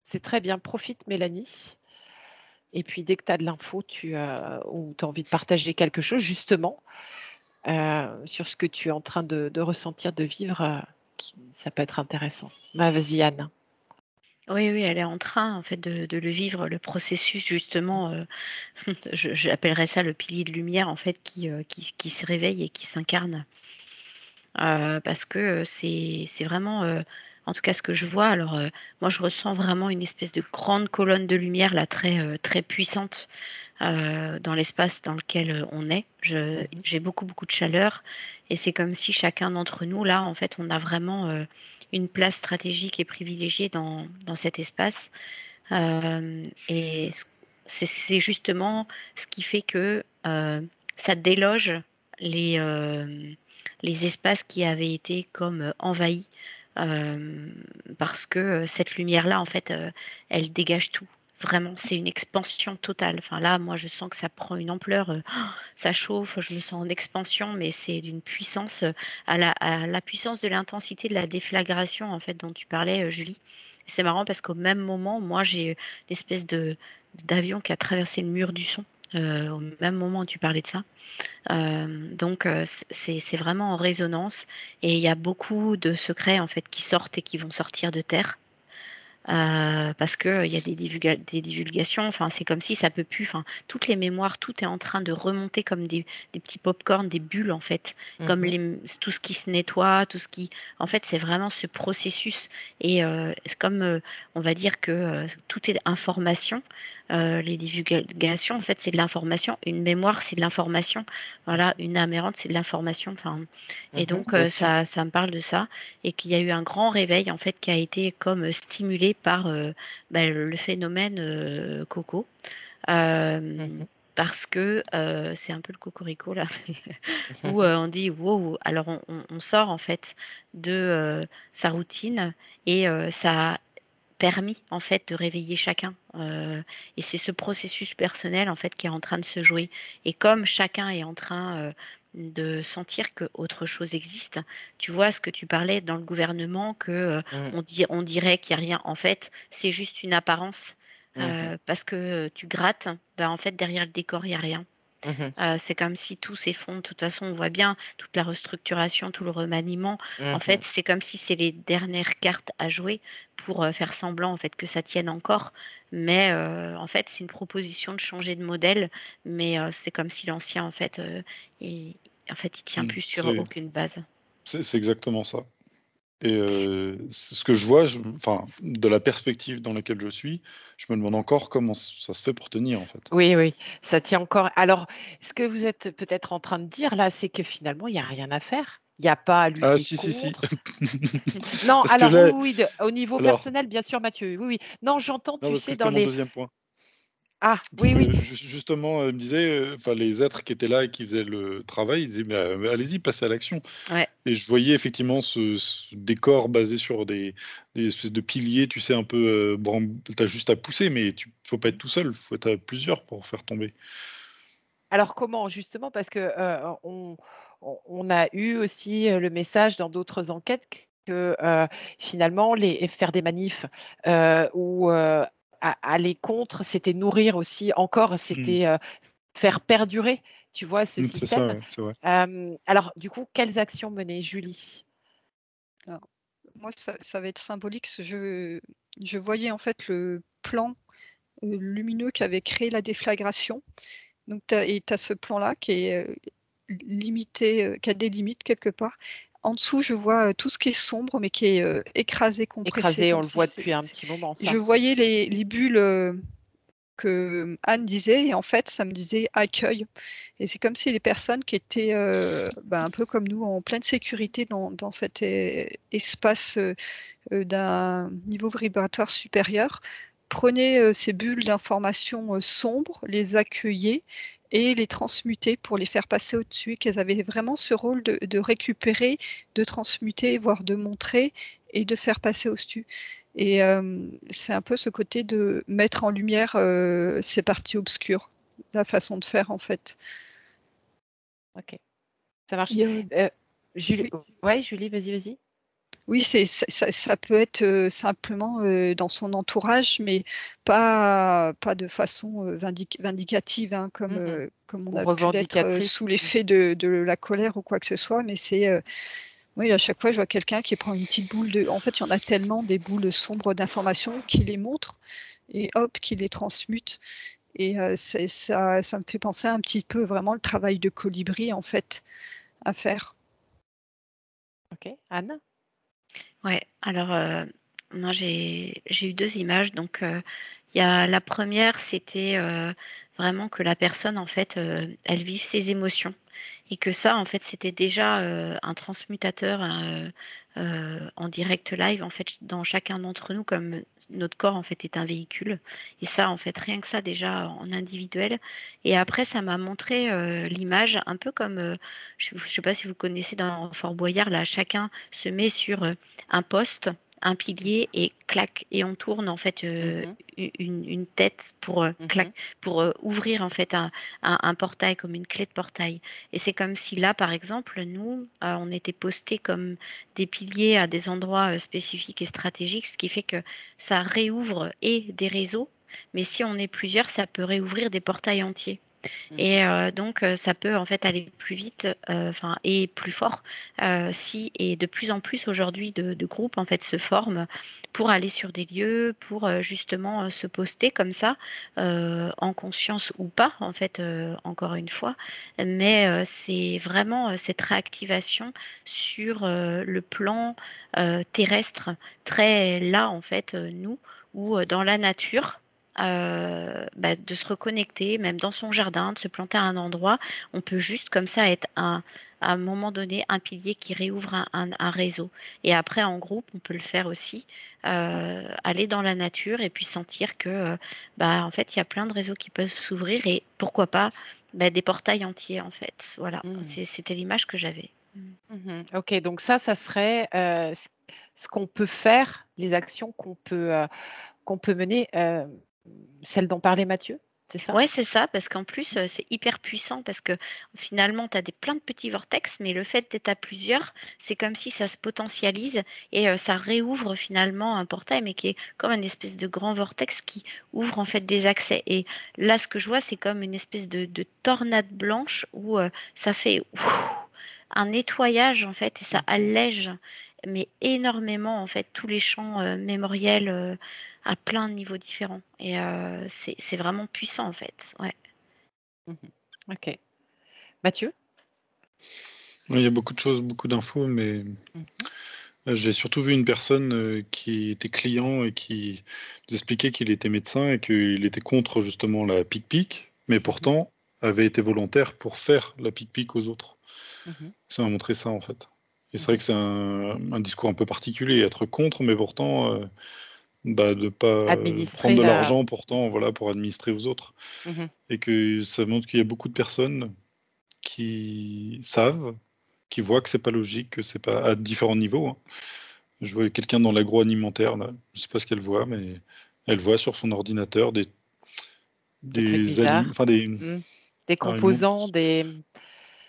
C'est très bien. Profite, Mélanie. Et puis, dès que tu as de l'info ou tu as envie de partager quelque chose, justement, sur ce que tu es en train de ressentir, de vivre, ça peut être intéressant. Bah, vas-y, Anne. Oui, oui, elle est en train en fait de le vivre, le processus justement, j'appellerais ça le pilier de lumière en fait qui se réveille et qui s'incarne. Parce que c'est vraiment, en tout cas ce que je vois. Alors, moi je ressens vraiment une espèce de grande colonne de lumière là, très puissante dans l'espace dans lequel on est. J'ai beaucoup de chaleur et c'est comme si chacun d'entre nous là, en fait, on a vraiment une place stratégique et privilégiée dans cet espace. Et c'est justement ce qui fait que ça déloge les, euh, les espaces qui avaient été comme envahis. Parce que cette lumière-là, en fait, elle dégage tout. Vraiment, c'est une expansion totale. Enfin, là, moi, je sens que ça prend une ampleur, ça chauffe, je me sens en expansion, mais c'est d'une puissance à la puissance de l'intensité de la déflagration, en fait, dont tu parlais, Julie. C'est marrant parce qu'au même moment, moi, j'ai une espèce d'avion qui a traversé le mur du son. Au même moment où tu parlais de ça. Donc, c'est vraiment en résonance et il y a beaucoup de secrets en fait qui sortent et qui vont sortir de terre. Parce que il y a des divulgations, enfin c'est comme si ça peut plus, enfin toutes les mémoires, tout est en train de remonter comme des petits pop-corn, des bulles en fait, comme tout ce qui se nettoie, tout ce qui, en fait c'est vraiment ce processus et c'est comme on va dire que tout est information. Les divulgations, en fait, c'est de l'information. Une mémoire, c'est de l'information. Voilà, une âme errante, c'est de l'information. Enfin, et donc, Bien sûr. ça me parle de ça et qu'il y a eu un grand réveil en fait qui a été comme stimulé par le phénomène Coco. Parce que c'est un peu le cocorico là, où on dit wow, alors on sort en fait de sa routine et ça permis en fait de réveiller chacun. Et c'est ce processus personnel en fait qui est en train de se jouer. Et comme chacun est en train de sentir que autre chose existe, tu vois ce que tu parlais dans le gouvernement que on dirait qu'il n'y a rien. En fait, c'est juste une apparence. Parce que tu grattes, ben, en fait derrière le décor il n'y a rien. C'est comme si tout s'effondre. De toute façon, on voit bien toute la restructuration, tout le remaniement. En fait, c'est comme si c'est les dernières cartes à jouer pour faire semblant en fait que ça tienne encore. Mais en fait, c'est une proposition de changer de modèle. Mais c'est comme si l'ancien en fait, il tient plus sur C'est aucune base. c'est exactement ça. Et c'est ce que je vois, enfin, de la perspective dans laquelle je suis, je me demande encore comment ça se fait pour tenir, en fait. Oui, oui, ça tient encore. Alors, ce que vous êtes peut-être en train de dire là, c'est que finalement, il n'y a rien à faire. Il n'y a pas à Ah lutter si, si, si. contre. Non, Parce que alors oui, là, oui, au niveau alors, personnel, bien sûr, Mathieu. Oui, oui. Non, j'entends, non, tu parce que sais, c'était dans mon les. deuxième point. Ah, Parce oui, oui. que justement, il me disait, enfin, les êtres qui étaient là et qui faisaient le travail, ils disaient, mais allez-y, passez à l'action. Ouais. Et je voyais effectivement ce décor basé sur des espèces de piliers, tu sais, un peu, t'as juste à pousser, mais faut pas être tout seul, faut être à plusieurs pour faire tomber. Alors comment? Justement parce que, on a eu aussi, le message dans d'autres enquêtes que, finalement faire des manifs, ou, aller contre, c'était nourrir aussi encore, Mmh. c'était, faire perdurer, tu vois, ce C'est ça, système. ouais, c'est vrai. Alors du coup, quelles actions mener, Julie? Alors, moi, ça va être symbolique. Je voyais en fait le plan lumineux qui avait créé la déflagration. Donc, tu as ce plan-là qui est limité, qui a des limites quelque part. En dessous, je vois tout ce qui est sombre, mais qui est écrasé, compressé, Écrasé, on comme le si voit depuis un petit moment je ça. voyais les bulles que Anne disait, et en fait, ça me disait accueil. Et c'est comme si les personnes qui étaient un peu comme nous, en pleine sécurité dans cet espace d'un niveau vibratoire supérieur, prenaient ces bulles d'informations sombres, les accueillaient et les transmutaient pour les faire passer au-dessus, et qu'elles avaient vraiment ce rôle de récupérer, de transmuter, voire de montrer et de faire passer au-dessus. Et c'est un peu ce côté de mettre en lumière ces parties obscures, la façon de faire en fait. OK, ça marche. Julie, Oui. ouais, Julie, vas-y, vas-y. Oui, ça peut être simplement dans son entourage, mais pas de façon vindicative, hein, comme on Ou a pu l'être revendicatrice. sous l'effet de la colère ou quoi que ce soit. Mais c'est, oui, à chaque fois, je vois quelqu'un qui prend une petite boule de. En fait, il y en a tellement des boules sombres d'informations qui les montrent et hop, qui les transmutent. Et ça me fait penser un petit peu vraiment le travail de colibri en fait à faire. OK, Anne? Ouais, alors moi j'ai eu 2 images. Donc il y a la première, c'était vraiment que la personne en fait, elle vive ses émotions, et que ça en fait c'était déjà un transmutateur en direct live en fait dans chacun d'entre nous, comme notre corps en fait est un véhicule. Et ça en fait, rien que ça déjà en individuel. Et après ça m'a montré l'image un peu comme je sais pas si vous connaissez dans Fort Boyard, là chacun se met sur un poste, un pilier, et clac, et on tourne en fait une tête pour clac, pour ouvrir en fait un portail, comme une clé de portail. Et c'est comme si là, par exemple, nous, on était postés comme des piliers à des endroits spécifiques et stratégiques, ce qui fait que ça réouvre et des réseaux, mais si on est plusieurs, ça peut réouvrir des portails entiers. Et donc, ça peut en fait aller plus vite, et plus fort, et de plus en plus aujourd'hui de groupes en fait se forment pour aller sur des lieux, pour justement se poster comme ça, en conscience ou pas, en fait, encore une fois. Mais c'est vraiment cette réactivation sur le plan terrestre, très là en fait, nous, ou dans la nature, de se reconnecter, même dans son jardin, de se planter à un endroit. On peut juste comme ça être à un moment donné, un pilier qui réouvre un réseau. Et après, en groupe, on peut le faire aussi, aller dans la nature et puis sentir que, en fait, il y a plein de réseaux qui peuvent s'ouvrir, et pourquoi pas des portails entiers, en fait. Voilà, c'était l'image que j'avais. OK, donc ça serait, ce qu'on peut faire, les actions qu'on peut mener, celle dont parlait Mathieu, c'est ça? Ouais, c'est ça, parce qu'en plus, c'est hyper puissant parce que finalement, tu as plein de petits vortex, mais le fait d'être à plusieurs, c'est comme si ça se potentialise et ça réouvre finalement un portail, mais qui est comme une espèce de grand vortex qui ouvre en fait des accès. Et là, ce que je vois, c'est comme une espèce de tornade blanche où ça fait un nettoyage en fait et ça allège, mais énormément en fait tous les champs mémoriels à plein de niveaux différents. Et c'est vraiment puissant en fait. Ouais. Mhm. Ok. Mathieu? Il y a beaucoup de choses, beaucoup d'infos, mais Mhm. j'ai surtout vu une personne qui était client et qui nous expliquait qu'il était médecin et qu'il était contre justement la pic-pic, mais pourtant avait été volontaire pour faire la pic-pic aux autres. Mhm. Ça m'a montré ça en fait. Et c'est vrai que c'est un discours un peu particulier, être contre, mais pourtant de ne pas Administrer prendre de la. l'argent pourtant voilà, pour administrer aux autres. Mhm. Et que ça montre qu'il y a beaucoup de personnes qui savent, qui voient que c'est pas logique, que c'est pas à différents niveaux. Hein. Je vois quelqu'un dans l'agroalimentaire, là, je sais pas ce qu'elle voit, mais elle voit sur son ordinateur Des trucs des aliments, bizarres. enfin des. Des Alors, il me montre- composants, des.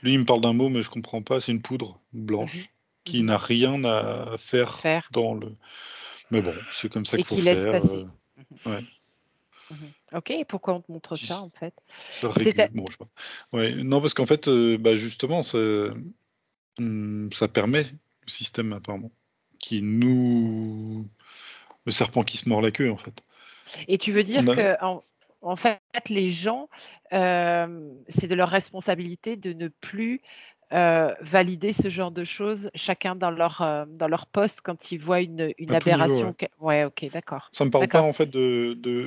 lui, il me parle d'un mot, mais je comprends pas. C'est une poudre Mhm. blanche qui Mhm. n'a rien à faire Faire. dans le. Mais bon, c'est comme ça Et qu'il faut qui laisse faire. passer. Mhm. Ouais, Mhm. Ok, et pourquoi on te montre ça en fait? ça C'était. régule. Bon, je sais pas. Ouais, non, parce qu'en fait, justement, ça permet le système apparemment, qui nous, le serpent qui se mord la queue en fait. Et tu veux On dire a, que en fait, les gens, c'est de leur responsabilité de ne plus valider ce genre de choses, chacun dans leur poste quand ils voient une à tout niveau, aberration. ouais. Ouais, ok, d'accord. Ça me parle pas D'accord. en fait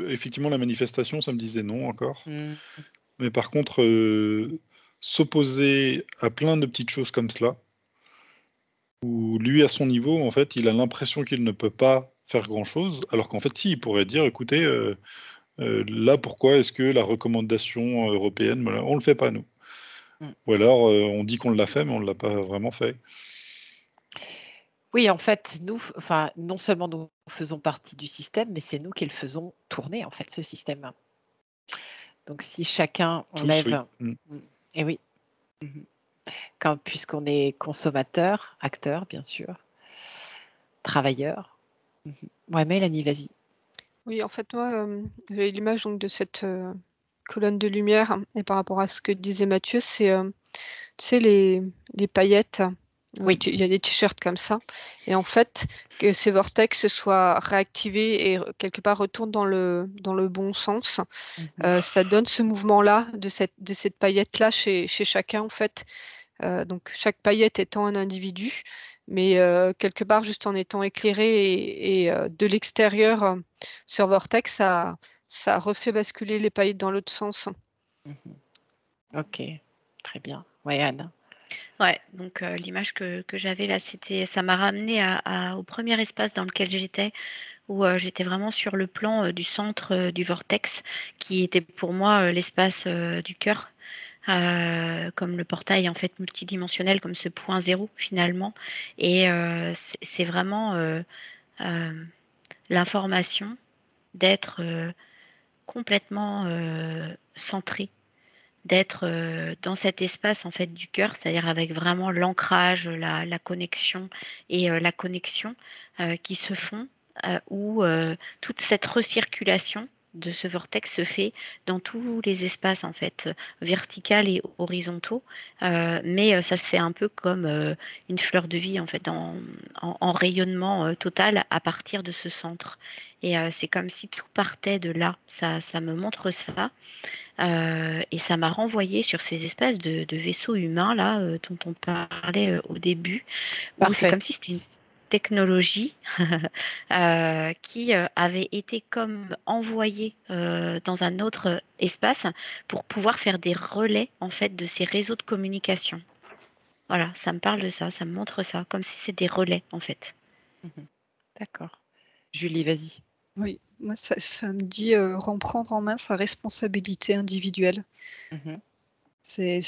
effectivement la manifestation, ça me disait non encore. Mm. Mais par contre, s'opposer à plein de petites choses comme cela, où lui à son niveau, en fait, il a l'impression qu'il ne peut pas faire grand-chose, alors qu'en fait, si, il pourrait dire, écoutez, là, pourquoi est-ce que la recommandation européenne, voilà, on le fait pas nous? Mm. Ou alors, on dit qu'on l'a fait, mais on ne l'a pas vraiment fait. Oui, en fait, nous, enfin, non seulement nous faisons partie du système, mais c'est nous qui le faisons tourner, en fait, ce système. Donc, si chacun Tous, oui. enlève, et oui, puisqu'on est consommateur, acteur, bien sûr, travailleur. Ouais, Mélanie, vas-y. Oui, en fait, moi, j'ai l'image donc de cette colonne de lumière et par rapport à ce que disait Mathieu, c'est tu sais, les paillettes. Oui. Il y a des t-shirts comme ça. Et en fait, que ces vortex soient réactivés et quelque part retournent dans le bon sens, ça donne ce mouvement-là de cette paillette-là chez chacun, en fait. Donc, chaque paillette étant un individu, mais quelque part, juste en étant éclairé et de l'extérieur sur vortex, ça refait basculer les paillettes dans l'autre sens. Ok, très bien. Ouais, Anne. Ouais, donc l'image que j'avais là, ça m'a ramené au premier espace dans lequel j'étais, où j'étais vraiment sur le plan du centre du vortex, qui était pour moi l'espace du cœur, comme le portail en fait multidimensionnel, comme ce point zéro finalement. Et c'est vraiment l'information d'être complètement centré, d'être dans cet espace en fait du cœur, c'est-à-dire avec vraiment l'ancrage, la connexion et la connexion qui se font, où toute cette recirculation de ce vortex se fait dans tous les espaces en fait, vertical et horizontaux, mais ça se fait un peu comme une fleur de vie en fait, en rayonnement total à partir de ce centre. Et c'est comme si tout partait de là. Ça me montre ça. Et ça m'a renvoyé sur ces espèces de vaisseaux humains là dont on parlait au début, où c'est Parfait. comme si c'était une technologie qui avait été comme envoyée dans un autre espace pour pouvoir faire des relais en fait de ces réseaux de communication. Voilà, ça me parle de ça, ça me montre ça, comme si c'était des relais en fait. D'accord. Julie, vas-y. Oui, moi, ça me dit reprendre en main sa responsabilité individuelle. C'est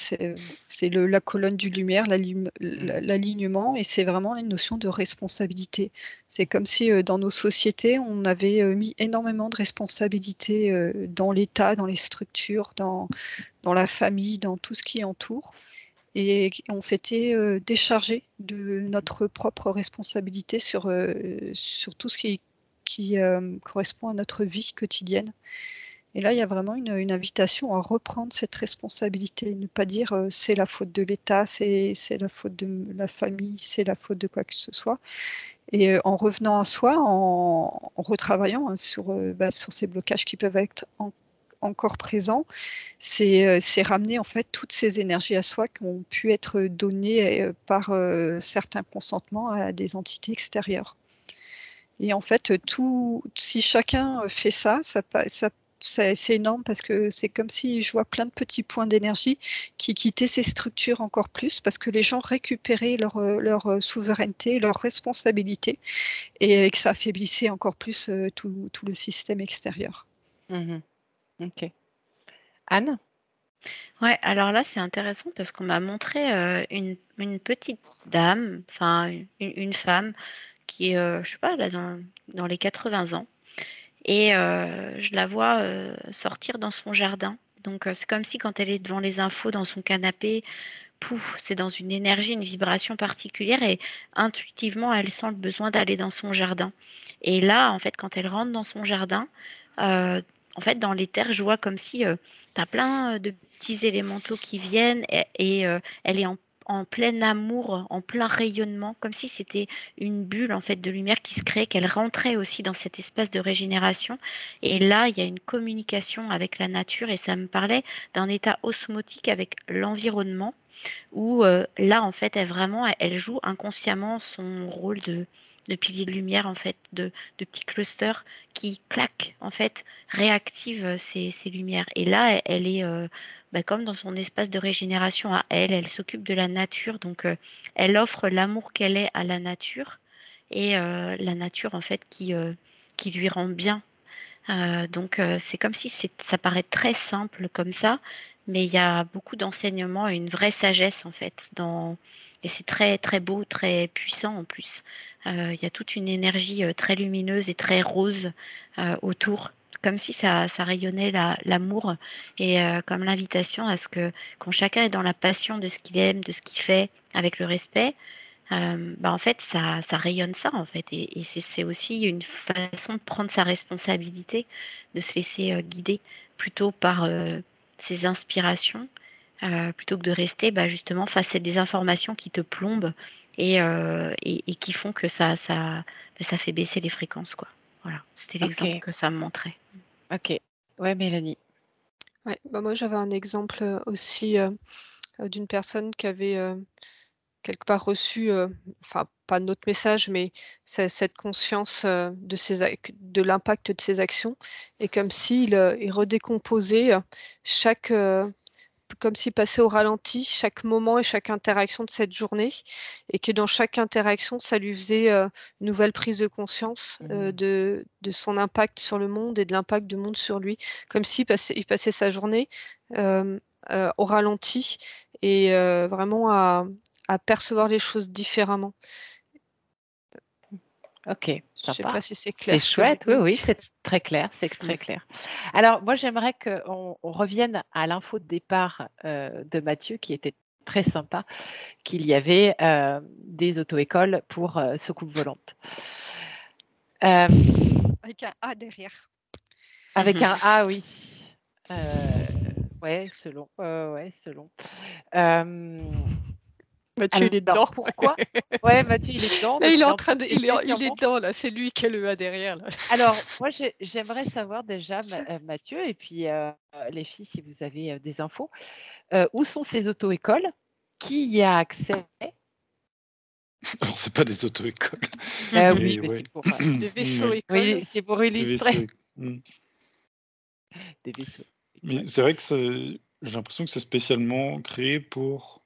la colonne du lumière, l'alignement, et c'est vraiment une notion de responsabilité. C'est comme si dans nos sociétés, on avait mis énormément de responsabilités dans l'État, dans les structures, dans la famille, dans tout ce qui entoure. Et on s'était déchargé de notre propre responsabilité sur tout ce qui correspond à notre vie quotidienne. Et là, il y a vraiment une invitation à reprendre cette responsabilité, ne pas dire c'est la faute de l'État, c'est la faute de la famille, c'est la faute de quoi que ce soit. Et en revenant à soi, en retravaillant sur ces blocages qui peuvent être encore présents, c'est ramener en fait toutes ces énergies à soi qui ont pu être données par certains consentements à des entités extérieures. Et en fait, si chacun fait ça, c'est énorme, parce que c'est comme si je vois plein de petits points d'énergie qui quittaient ces structures encore plus, parce que les gens récupéraient leur souveraineté, leur responsabilité, et que ça affaiblissait encore plus tout le système extérieur. Ok. Anne? Ouais, alors là, c'est intéressant parce qu'on m'a montré une petite dame, enfin une femme qui est, je sais pas, là, dans les 80 ans. Et je la vois sortir dans son jardin. Donc, c'est comme si quand elle est devant les infos dans son canapé, pouf, c'est dans une énergie, une vibration particulière, et intuitivement, elle sent le besoin d'aller dans son jardin. Et là, en fait, quand elle rentre dans son jardin, euh, en fait, dans l'éther, je vois comme si tu as plein de petits élémentaux qui viennent, et elle est en plein amour, en plein rayonnement, comme si c'était une bulle en fait de lumière qui se créait, qu'elle rentrait aussi dans cet espace de régénération. Et là, il y a une communication avec la nature, et ça me parlait d'un état osmotique avec l'environnement, où là, en fait, elle joue inconsciemment son rôle de pilier de lumière, en fait, de petit cluster qui claque, en fait, réactive ces lumières. Et là, elle est comme dans son espace de régénération à elle, elle s'occupe de la nature, donc elle offre l'amour qu'elle est à la nature, et la nature, en fait, qui lui rend bien. Donc, c'est comme si ça paraît très simple comme ça, mais il y a beaucoup d'enseignements et une vraie sagesse en fait et c'est très très beau, très puissant en plus. Il y a toute une énergie très lumineuse et très rose autour, comme si ça rayonnait l'amour, et comme l'invitation à ce que quand chacun est dans la passion de ce qu'il aime, de ce qu'il fait, avec le respect, en fait, ça rayonne ça, en fait. Et c'est aussi une façon de prendre sa responsabilité, de se laisser guider plutôt par ses inspirations, plutôt que de rester justement face à des informations qui te plombent, et qui font que ça fait baisser les fréquences, quoi. Voilà, c'était l'exemple que ça me montrait. Ok. Ouais, Mélanie. Ouais, moi j'avais un exemple aussi d'une personne qui avait quelque part reçu, enfin pas notre message, mais cette conscience de l'impact de ses actions, et comme s'il il redécomposait chaque, comme s'il passait au ralenti chaque moment et chaque interaction de cette journée, et que dans chaque interaction, ça lui faisait une nouvelle prise de conscience de son impact sur le monde et de l'impact du monde sur lui, comme s'il il passait sa journée au ralenti, et vraiment à percevoir les choses différemment. Ok, Je ne sais sympa. pas si c'est clair. C'est chouette, oui, c'est très clair, c'est très clair. Alors, moi, j'aimerais qu'on revienne à l'info de départ de Mathieu, qui était très sympa, qu'il y avait des auto-écoles pour soucoupe volante. Avec un A derrière. Avec un A, oui. Ouais, selon. Selon. Mathieu, il est dedans. Pourquoi? Ouais, Mathieu, il est dedans. Là, donc il est en en train de, il est sûrement. dedans là. C'est lui qui a le A derrière là. Alors, moi, j'aimerais savoir déjà, Mathieu, et puis les filles, si vous avez des infos, où sont ces auto-écoles? Qui y a accès? Alors, c'est pas des auto-écoles. Oui, mais c'est pour des vaisseaux écoles. Oui, c'est pour illustrer. Des vaisseaux. Mais c'est vrai que j'ai l'impression que c'est spécialement créé pour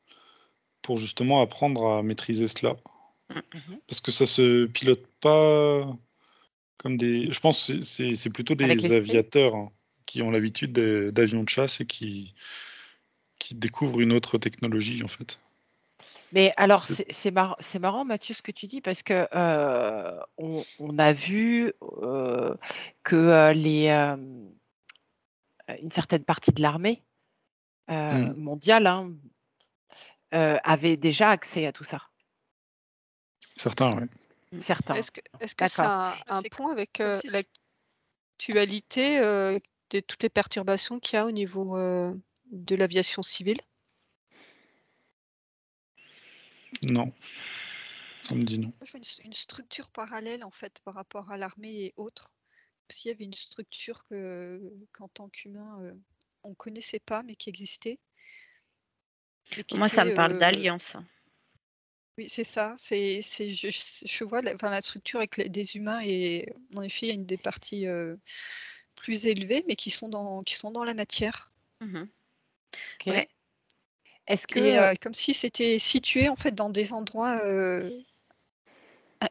justement apprendre à maîtriser cela. Parce que ça se pilote pas comme des. Je pense que c'est plutôt Avec des l'esprit. aviateurs qui ont l'habitude d'avions de chasse et qui qui découvrent une autre technologie, en fait. Mais alors, C'est- c'est marrant, Mathieu, ce que tu dis, parce que on a vu que une certaine partie de l'armée mondiale avait déjà accès à tout ça. Certains, oui. Certains. Est-ce que D'accord. ça a un C'est point avec comme si l'actualité de toutes les perturbations qu'il y a au niveau de l'aviation civile? Non, ça me dit non. je vois une structure parallèle en fait par rapport à l'armée et autres. S'il y avait une structure qu'en tant qu'humain on connaissait pas mais qui existait. Mais qui Moi, ça me était, parle d'alliance. oui, c'est ça. Je vois la structure avec des humains et en effet, il y a une des parties plus élevées, mais qui sont dans la matière. Mhm. Ok. Ouais. Est-ce Et que comme si c'était situé en fait dans des endroits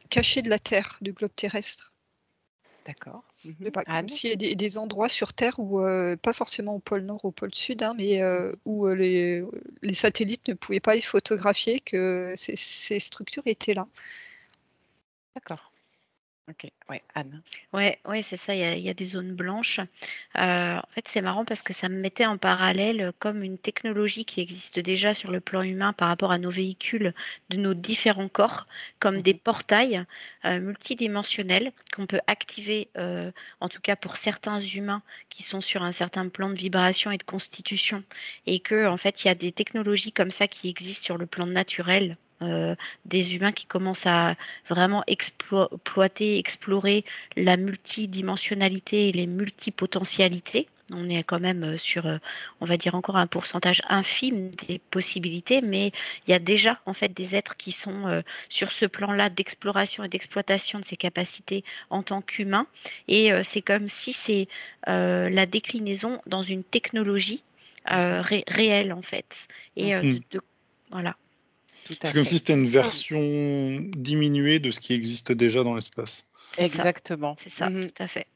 cachés de la Terre, du globe terrestre. d'accord. Comme Anne? s'il y a des endroits sur Terre où, pas forcément au pôle Nord, au pôle Sud, hein, mais où les satellites ne pouvaient pas les photographier, que ces structures étaient là. D'accord. Ok. Ouais, Anne. Ouais, c'est ça, il y a des zones blanches. En fait, c'est marrant parce que ça me mettait en parallèle comme une technologie qui existe déjà sur le plan humain par rapport à nos véhicules de nos différents corps, comme des portails multidimensionnels qu'on peut activer, en tout cas pour certains humains qui sont sur un certain plan de vibration et de constitution, et que en fait, il y a des technologies comme ça qui existent sur le plan naturel. Des humains qui commencent à vraiment exploiter, explorer la multidimensionnalité et les multipotentialités. On est quand même sur, on va dire encore un pourcentage infime des possibilités, mais il y a déjà en fait des êtres qui sont sur ce plan-là d'exploration et d'exploitation de ces capacités en tant qu'humains. Et c'est comme si c'est la déclinaison dans une technologie réelle en fait. Et voilà. Tout à C'est comme fait. si c'était une version diminuée de ce qui existe déjà dans l'espace. C'est ça, Exactement. c'est ça, tout à fait.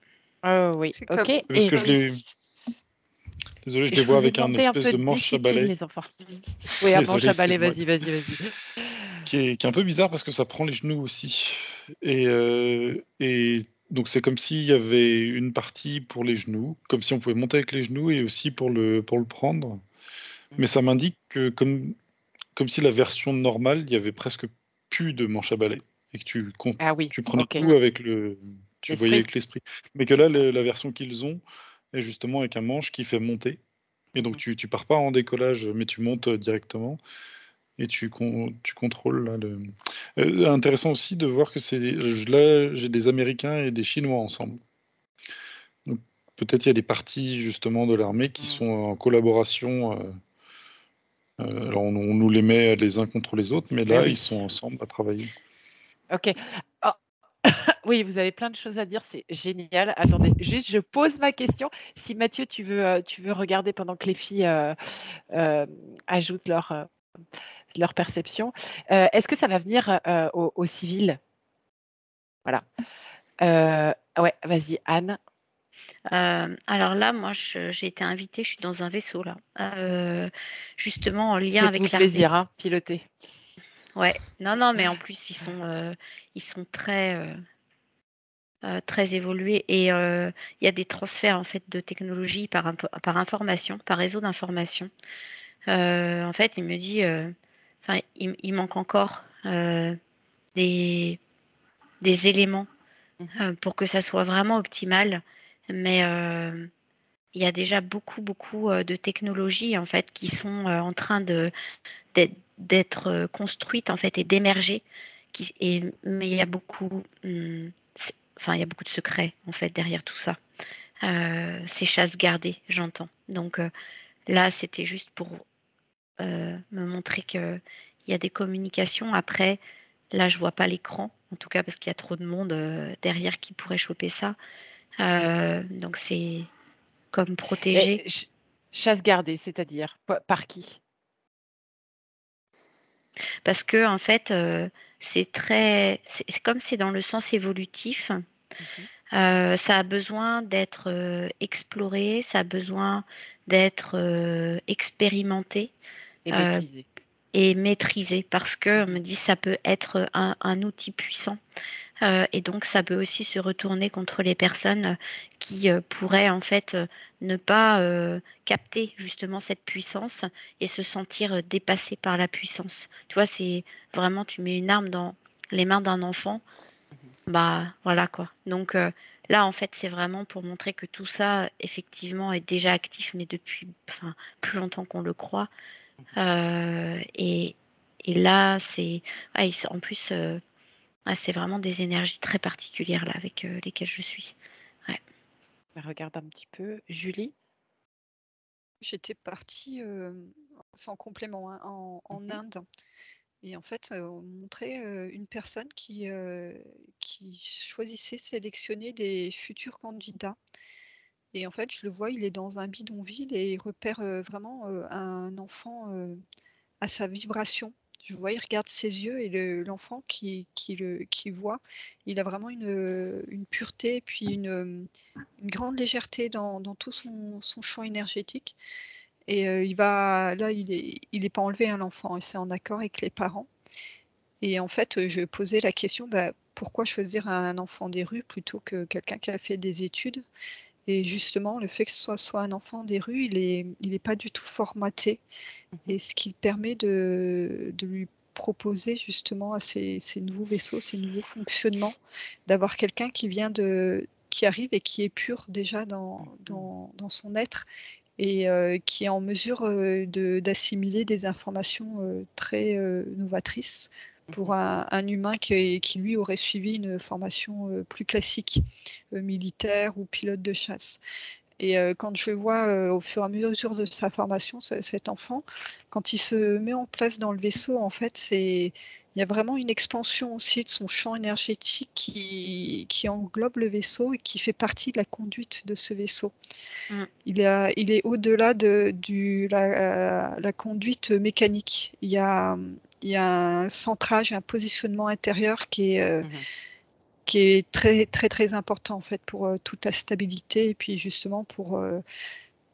Oui. C'est Ok. comme- Parce Et que désolé, je les je vois vous ai avec un demandé un espèce peu de de manche à discipline, balai, les enfants. Oui, à manche désolé, à balai, excuse-moi, vas-y. qui est un peu bizarre parce que ça prend les genoux aussi. Et donc c'est comme s'il y avait une partie pour les genoux, comme si on pouvait monter avec les genoux et aussi pour le prendre. Mais ça m'indique que comme si la version normale, il y avait presque plus de manche à balai et que Ah oui. tu prenais Ok. tout avec tu voyais L'esprit. avec l'esprit. Mais que C'est là, ça. la version qu'ils ont est justement avec un manche qui fait monter. Et donc Mhm. tu pars pas en décollage, mais tu montes directement et tu contrôles là, intéressant aussi de voir que là j'ai des Américains et des Chinois ensemble. Donc peut-être il y a des parties justement de l'armée qui sont en collaboration. Alors on nous les met les uns contre les autres, mais Mais là ils oui. sont ensemble à travailler. Ok. Oh, oui, vous avez plein de choses à dire, c'est génial. Attendez, juste je pose ma question. Si Mathieu, tu veux regarder pendant que les filles ajoutent leur perception, est-ce que ça va venir au civil? Voilà. Ouais, vas-y, Anne. Alors là, moi, j'ai été invitée, je suis dans un vaisseau là, justement en lien Faites-vous avec l'armée. plaisir, hein, piloter. Ouais, non, mais en plus, ils sont très évolués et il y a des transferts en fait de technologie par information, par réseau d'information. En fait, il me dit, enfin, il manque encore des, des éléments pour que ça soit vraiment optimal, mais il y a déjà beaucoup de technologies en fait qui sont en train d'être construites en fait et d'émerger. Mais il y a enfin il y a beaucoup de secrets en fait derrière tout ça. C'est chasse gardée, j'entends. Donc là, c'était juste pour me montrer qu'il y a des communications. Après, là, je vois pas l'écran, en tout cas parce qu'il y a trop de monde derrière qui pourrait choper ça. Donc c'est comme Et protégé. chasse gardée, c'est-à-dire par qui? Parce que en fait, c'est comme c'est dans le sens évolutif. Ça a besoin d'être exploré, ça a besoin d'être expérimenté Et maîtrisé. et maîtrisé parce que on me dit ça peut être un outil puissant. Et donc, ça peut aussi se retourner contre les personnes qui pourraient en fait ne pas capter justement cette puissance et se sentir dépassées par la puissance. Tu vois, c'est vraiment, tu mets une arme dans les mains d'un enfant, bah voilà quoi. Donc là, en fait, c'est vraiment pour montrer que tout ça, effectivement, est déjà actif, mais depuis enfin, plus longtemps qu'on le croit. Et, et là, c'est ouais, en plus. C'est vraiment des énergies très particulières là avec lesquelles je suis. Ouais. Regarde un petit peu. Julie? J'étais partie sans complément hein, en Inde. Et en fait, on montrait une personne qui choisissait, sélectionnait des futurs candidats. Et en fait, je le vois, il est dans un bidonville et il repère vraiment un enfant à sa vibration. Je vois, il regarde ses yeux et l'enfant qui voit, il a vraiment une pureté, puis une grande légèreté dans tout son champ énergétique. Et là, il est pas enlevé, hein, l'enfant, et c'est en accord avec les parents. Et en fait, je posais la question, bah, pourquoi choisir un enfant des rues plutôt que quelqu'un qui a fait des études? Et justement, le fait que ce soit un enfant des rues, il est pas du tout formaté. Et ce qui permet de lui proposer justement à ces nouveaux vaisseaux, ces nouveaux fonctionnements, d'avoir quelqu'un qui arrive et qui est pur déjà dans son être et qui est en mesure d'assimiler des informations très novatrices pour un humain qui lui aurait suivi une formation plus classique, militaire ou pilote de chasse. Et quand je vois au fur et à mesure de sa formation, cet enfant, quand il se met en place dans le vaisseau, en fait, il y a vraiment une expansion aussi de son champ énergétique qui englobe le vaisseau et qui fait partie de la conduite de ce vaisseau. Il est au-delà de la conduite mécanique. Il y a un centrage, un positionnement intérieur qui est très, très, très important en fait pour toute la stabilité et puis justement pour eux,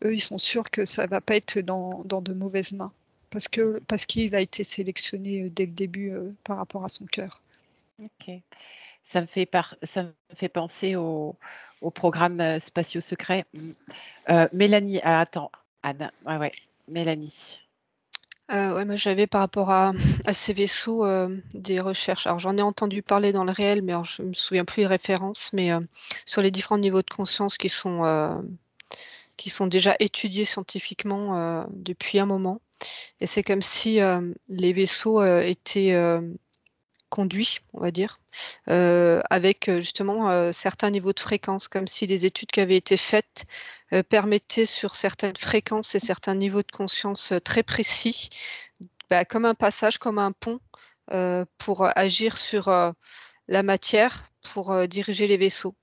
ils sont sûrs que ça ne va pas être dans de mauvaises mains parce qu'il a été sélectionné dès le début par rapport à son cœur. Ok. Ça me fait penser au programme spatiaux secrets. Mélanie, attends, Anne, ouais, Mélanie. Ouais, moi j'avais par rapport à ces vaisseaux des recherches. Alors j'en ai entendu parler dans le réel, mais alors, je me souviens plus les références, mais sur les différents niveaux de conscience qui sont déjà étudiés scientifiquement depuis un moment. Et c'est comme si les vaisseaux étaient conduits, on va dire, avec justement certains niveaux de fréquence, comme si les études qui avaient été faites permettaient sur certaines fréquences et certains niveaux de conscience très précis, bah, comme un passage, comme un pont, pour agir sur la matière, pour diriger les vaisseaux.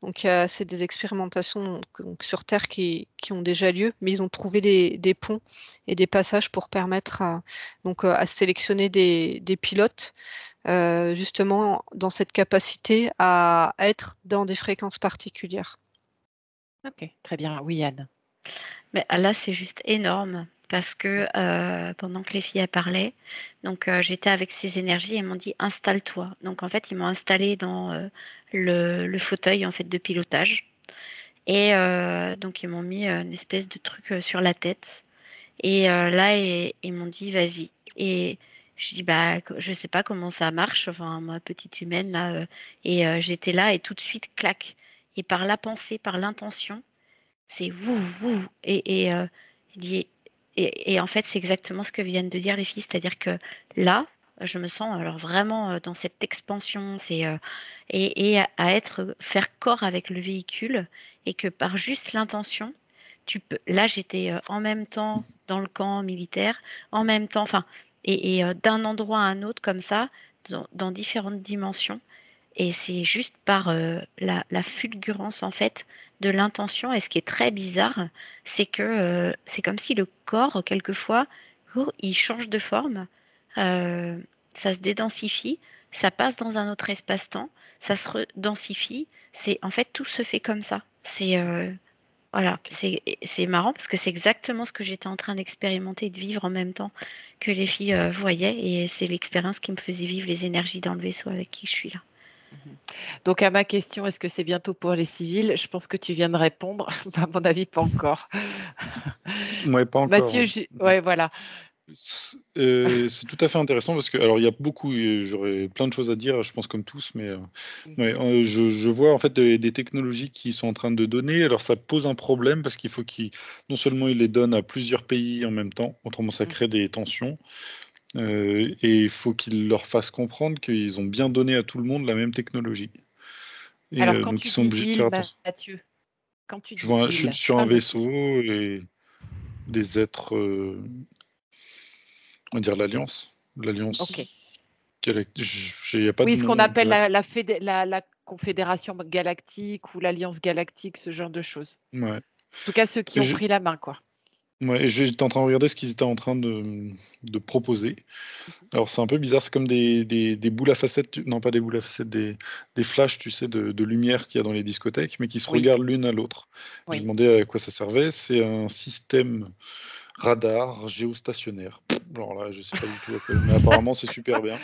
Donc c'est des expérimentations donc, sur Terre qui ont déjà lieu, mais ils ont trouvé des ponts et des passages pour permettre à sélectionner des pilotes justement dans cette capacité à être dans des fréquences particulières. Ok, très bien. Oui, Anne. Mais là, c'est juste énorme parce que pendant que les filles parlaient, donc j'étais avec ces énergies et elles m'ont dit installe-toi. Donc en fait, ils m'ont installée dans le fauteuil en fait de pilotage et donc ils m'ont mis une espèce de truc sur la tête et là ils m'ont dit vas-y et je dis bah je sais pas comment ça marche, enfin moi petite humaine là et j'étais là et tout de suite clac et par la pensée, par l'intention c'est wouh, wouh. Il dit- et en fait, c'est exactement ce que viennent de dire les filles. C'est-à-dire que là, je me sens alors vraiment dans cette expansion et à être, faire corps avec le véhicule et que par juste l'intention, tu peux. Là, j'étais en même temps dans le camp militaire, en même temps, enfin, d'un endroit à un autre comme ça, dans différentes dimensions. Et c'est juste par la fulgurance en fait de l'intention. Et ce qui est très bizarre, c'est que c'est comme si le corps, quelquefois, il change de forme, euh, ça se dédensifie, ça passe dans un autre espace-temps, ça se densifie. En fait, tout se fait comme ça. Voilà, c'est marrant parce que c'est exactement ce que j'étais en train d'expérimenter et de vivre en même temps que les filles voyaient. Et c'est l'expérience qui me faisait vivre les énergies dans le vaisseau avec qui je suis là. Donc, à ma question, est-ce que c'est bientôt pour les civils? Je pense que tu viens de répondre. À mon avis, pas encore. Ouais, pas encore. Mathieu, ouais, voilà. C'est tout à fait intéressant parce que, alors, il y a beaucoup, j'aurais plein de choses à dire, je pense comme tous, mais ouais, je vois en fait des technologies qui sont en train de donner. Alors, ça pose un problème parce qu'il faut non seulement ils les donnent à plusieurs pays en même temps, autrement ça crée des tensions, et il faut qu'ils leur fassent comprendre qu'ils ont bien donné à tout le monde la même technologie. Et Alors, quand donc, tu ils sont dis obligés de faire île, attention. Mathieu, quand tu Je dis suis île, sur un parle-moi de vaisseau et des êtres, on va dire l'Alliance. L'Alliance. Ok. Il n'y a pas Oui, de ce qu'on nom appelle exact. la Confédération galactique ou l'Alliance galactique, ce genre de choses. Ouais. En tout cas, ceux qui Et ont pris la main, quoi. ouais, et j'étais en train de regarder ce qu'ils étaient en train de proposer. Alors, c'est un peu bizarre, c'est comme des boules à facettes, non pas des boules à facettes, des flashs, tu sais, de lumière qu'il y a dans les discothèques, mais qui se Oui. regardent l'une à l'autre. Oui. Je me demandais à quoi ça servait. C'est un système radar géostationnaire. Alors là, je sais pas du tout à quoi, mais apparemment, c'est super bien.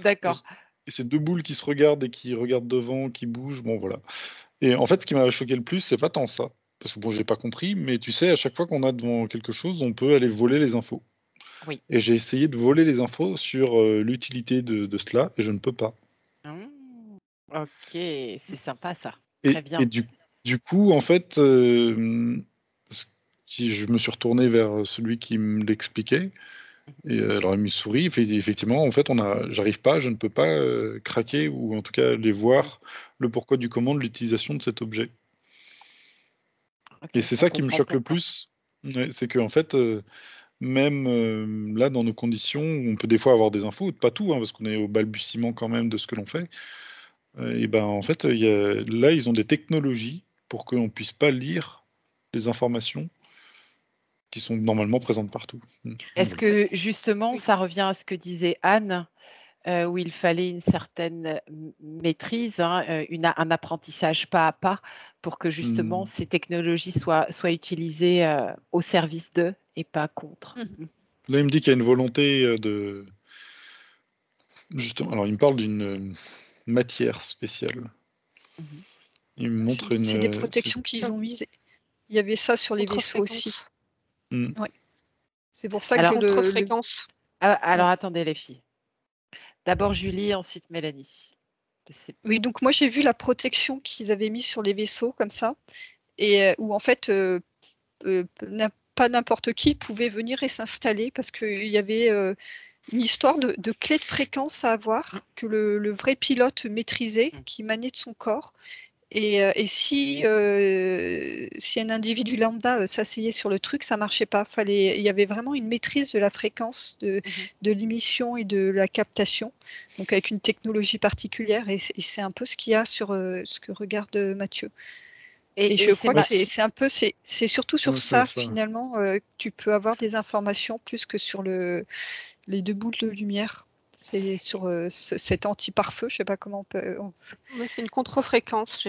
D'accord. Et c'est deux boules qui se regardent et qui regardent devant, qui bougent. Bon, voilà. Et en fait, ce qui m'a choqué le plus, c'est pas tant ça. Parce que bon, j'ai pas compris, mais tu sais, à chaque fois qu'on a devant quelque chose, on peut aller voler les infos. Oui. Et j'ai essayé de voler les infos sur l'utilité de cela, et je ne peux pas. Ok, c'est sympa ça. Très bien. Et du coup, en fait, je me suis retourné vers celui qui me l'expliquait. Et alors il me sourit, il fait effectivement, en fait, j'arrive pas, je ne peux pas craquer ou en tout cas aller voir le pourquoi du comment de l'utilisation de cet objet. Ok, Et c'est on ça qui me comprend choque le pourquoi. plus, ouais, c'est que en fait, même là, dans nos conditions, où on peut des fois avoir des infos, pas tout, hein, parce qu'on est au balbutiement quand même de ce que l'on fait. Et ben en fait, là, ils ont des technologies pour qu'on puisse pas lire les informations qui sont normalement présentes partout. Est-ce que justement, ça revient à ce que disait Anne, où il fallait une certaine maîtrise, hein, un apprentissage pas à pas pour que justement ces technologies soient utilisées au service d'eux et pas contre. Là, il me dit qu'il y a une volonté de... Justement, alors il me parle d'une matière spéciale. Il me montre C'est des protections qu'ils ont mises. Il y avait ça sur les vaisseaux aussi. Ouais. C'est pour ça Alors, que contre-fréquence. Alors, attendez les filles. D'abord Julie, ensuite Mélanie. Oui, donc moi j'ai vu la protection qu'ils avaient mise sur les vaisseaux comme ça, et où en fait pas n'importe qui pouvait venir et s'installer parce qu'il y avait une histoire de clé de fréquence à avoir que le vrai pilote maîtrisait, qui émanait de son corps. Et si un individu lambda s'asseyait sur le truc, ça marchait pas. Il y avait vraiment une maîtrise de la fréquence de l'émission et de la captation, donc avec une technologie particulière. Et c'est un peu ce qu'il y a sur ce que regarde Mathieu. Et je crois que c'est surtout sur ça finalement que tu peux avoir des informations plus que sur les deux boules de lumière. C'est sur cet anti-pare-feu, je sais pas comment on peut. Oui, c'est une contre-fréquence.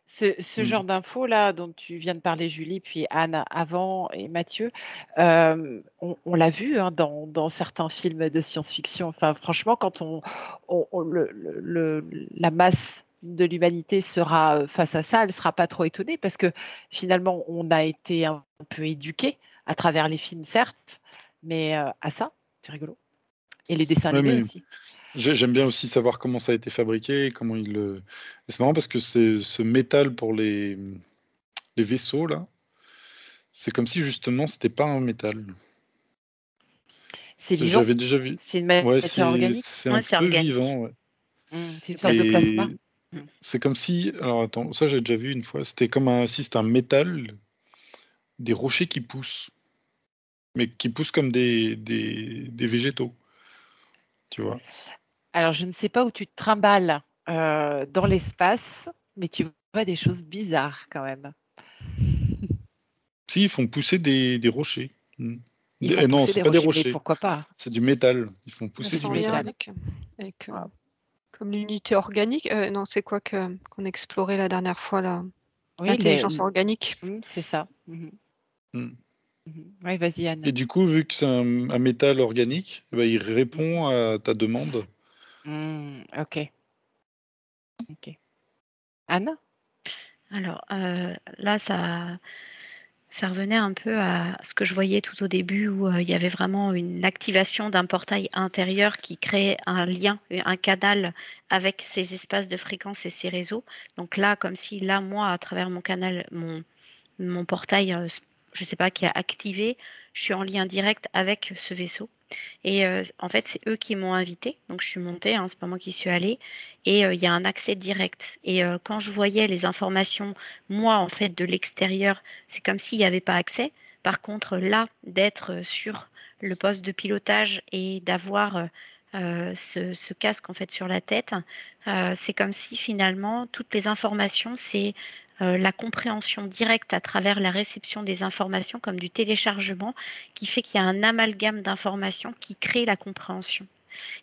Ce genre d'infos là dont tu viens de parler, Julie, puis Anne avant et Mathieu, on l'a vu hein, dans certains films de science-fiction. Enfin, franchement, quand la masse de l'humanité sera face à ça, elle ne sera pas trop étonnée parce que finalement, on a été un peu éduqués à travers les films, certes, mais à ça, c'est rigolo. Et les dessins animés aussi. J'aime bien aussi savoir comment ça a été fabriqué, comment et c'est marrant parce que c'est ce métal pour les vaisseaux là, c'est comme si justement c'était pas un métal. C'est vivant. J'avais déjà vu. C'est une Ouais, matière organique. c'est un peu organique. vivant. Ouais. C'est une sorte de plasma. C'est comme si, alors attends, ça j'ai déjà vu une fois. C'était comme si c'était un métal, des rochers qui poussent, mais qui poussent comme des végétaux. Tu vois. Alors, je ne sais pas où tu te trimbales dans l'espace, mais tu vois des choses bizarres quand même. Si, ils font pousser des rochers. Non, c'est pas des rochers, mais pourquoi pas? C'est du métal. Ils font pousser C'est du en lien métal. avec Comme l'unité organique. Non, c'est quoi qu'on explorait la dernière fois, là? Oui, L'intelligence organique. c'est ça. Hmm. Oui, vas-y, Et Anne. du coup, vu que c'est un métal organique, bah, il répond à ta demande. Ok. Anne? Alors là, ça revenait un peu à ce que je voyais tout au début où il y avait vraiment une activation d'un portail intérieur qui créait un lien, un canal avec ces espaces de fréquence et ces réseaux. Donc là, comme si là, moi, à travers mon canal, mon portail, je ne sais pas, qui a activé, je suis en lien direct avec ce vaisseau. Et en fait, c'est eux qui m'ont invité. Donc, je suis montée, hein, c'est pas moi qui suis allée. Et il y a un accès direct. Et quand je voyais les informations, moi, en fait, de l'extérieur, c'est comme s'il n'y avait pas accès. Par contre, là, d'être sur le poste de pilotage et d'avoir ce casque en fait sur la tête, c'est comme si finalement toutes les informations, c'est la compréhension directe à travers la réception des informations comme du téléchargement qui fait qu'il y a un amalgame d'informations qui crée la compréhension.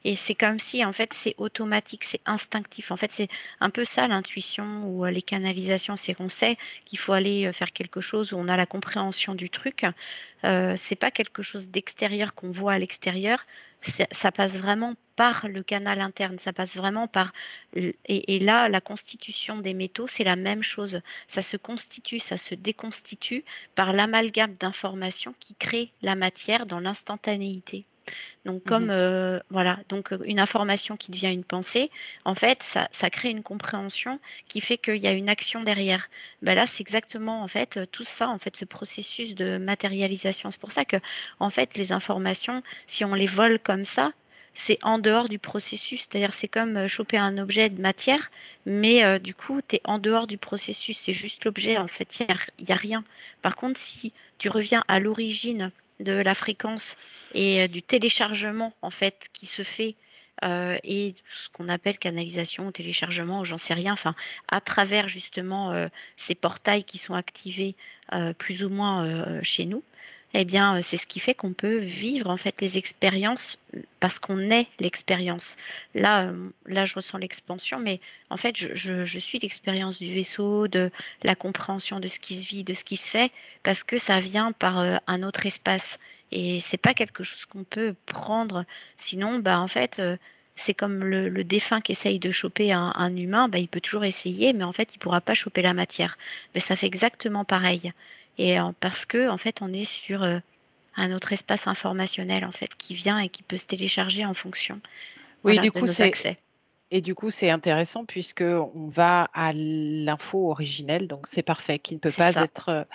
Et c'est comme si, en fait, c'est automatique, c'est instinctif. En fait, c'est un peu ça l'intuition ou les canalisations, c'est qu'on sait qu'il faut aller faire quelque chose où on a la compréhension du truc. C'est pas quelque chose d'extérieur qu'on voit à l'extérieur. Ça passe vraiment par le canal interne, ça passe vraiment par... Et là, la constitution des métaux, c'est la même chose. Ça se constitue, ça se déconstitue par l'amalgame d'informations qui crée la matière dans l'instantanéité. Donc, comme voilà, donc une information qui devient une pensée, en fait, ça crée une compréhension qui fait qu'il y a une action derrière. Ben là, c'est exactement en fait tout ça, en fait, ce processus de matérialisation. C'est pour ça que, en fait, les informations, si on les vole comme ça, c'est en dehors du processus. C'est-à-dire, c'est comme choper un objet de matière, mais du coup, tu es en dehors du processus. C'est juste l'objet, en fait, il y a rien. Par contre, si tu reviens à l'origine de la fréquence et du téléchargement en fait qui se fait et ce qu'on appelle canalisation ou téléchargement, j'en sais rien, enfin à travers justement ces portails qui sont activés plus ou moins chez nous, eh bien c'est ce qui fait qu'on peut vivre en fait les expériences parce qu'on est l'expérience. Là je ressens l'expansion, mais en fait je suis l'expérience du vaisseau, de la compréhension de ce qui se vit, de ce qui se fait, parce que ça vient par un autre espace. Et c'est pas quelque chose qu'on peut prendre. Sinon, bah, en fait, c'est comme le défunt qui essaye de choper un humain, bah, il peut toujours essayer, mais en fait, il pourra pas choper la matière. Mais ça fait exactement pareil. Et parce que, en fait, on est sur un autre espace informationnel, en fait, qui vient et qui peut se télécharger en fonction, Oui, voilà, du de coup, nos accès. c'est intéressant puisque on va à l'info originelle, donc c'est parfait, qui ne peut C'est pas ça. être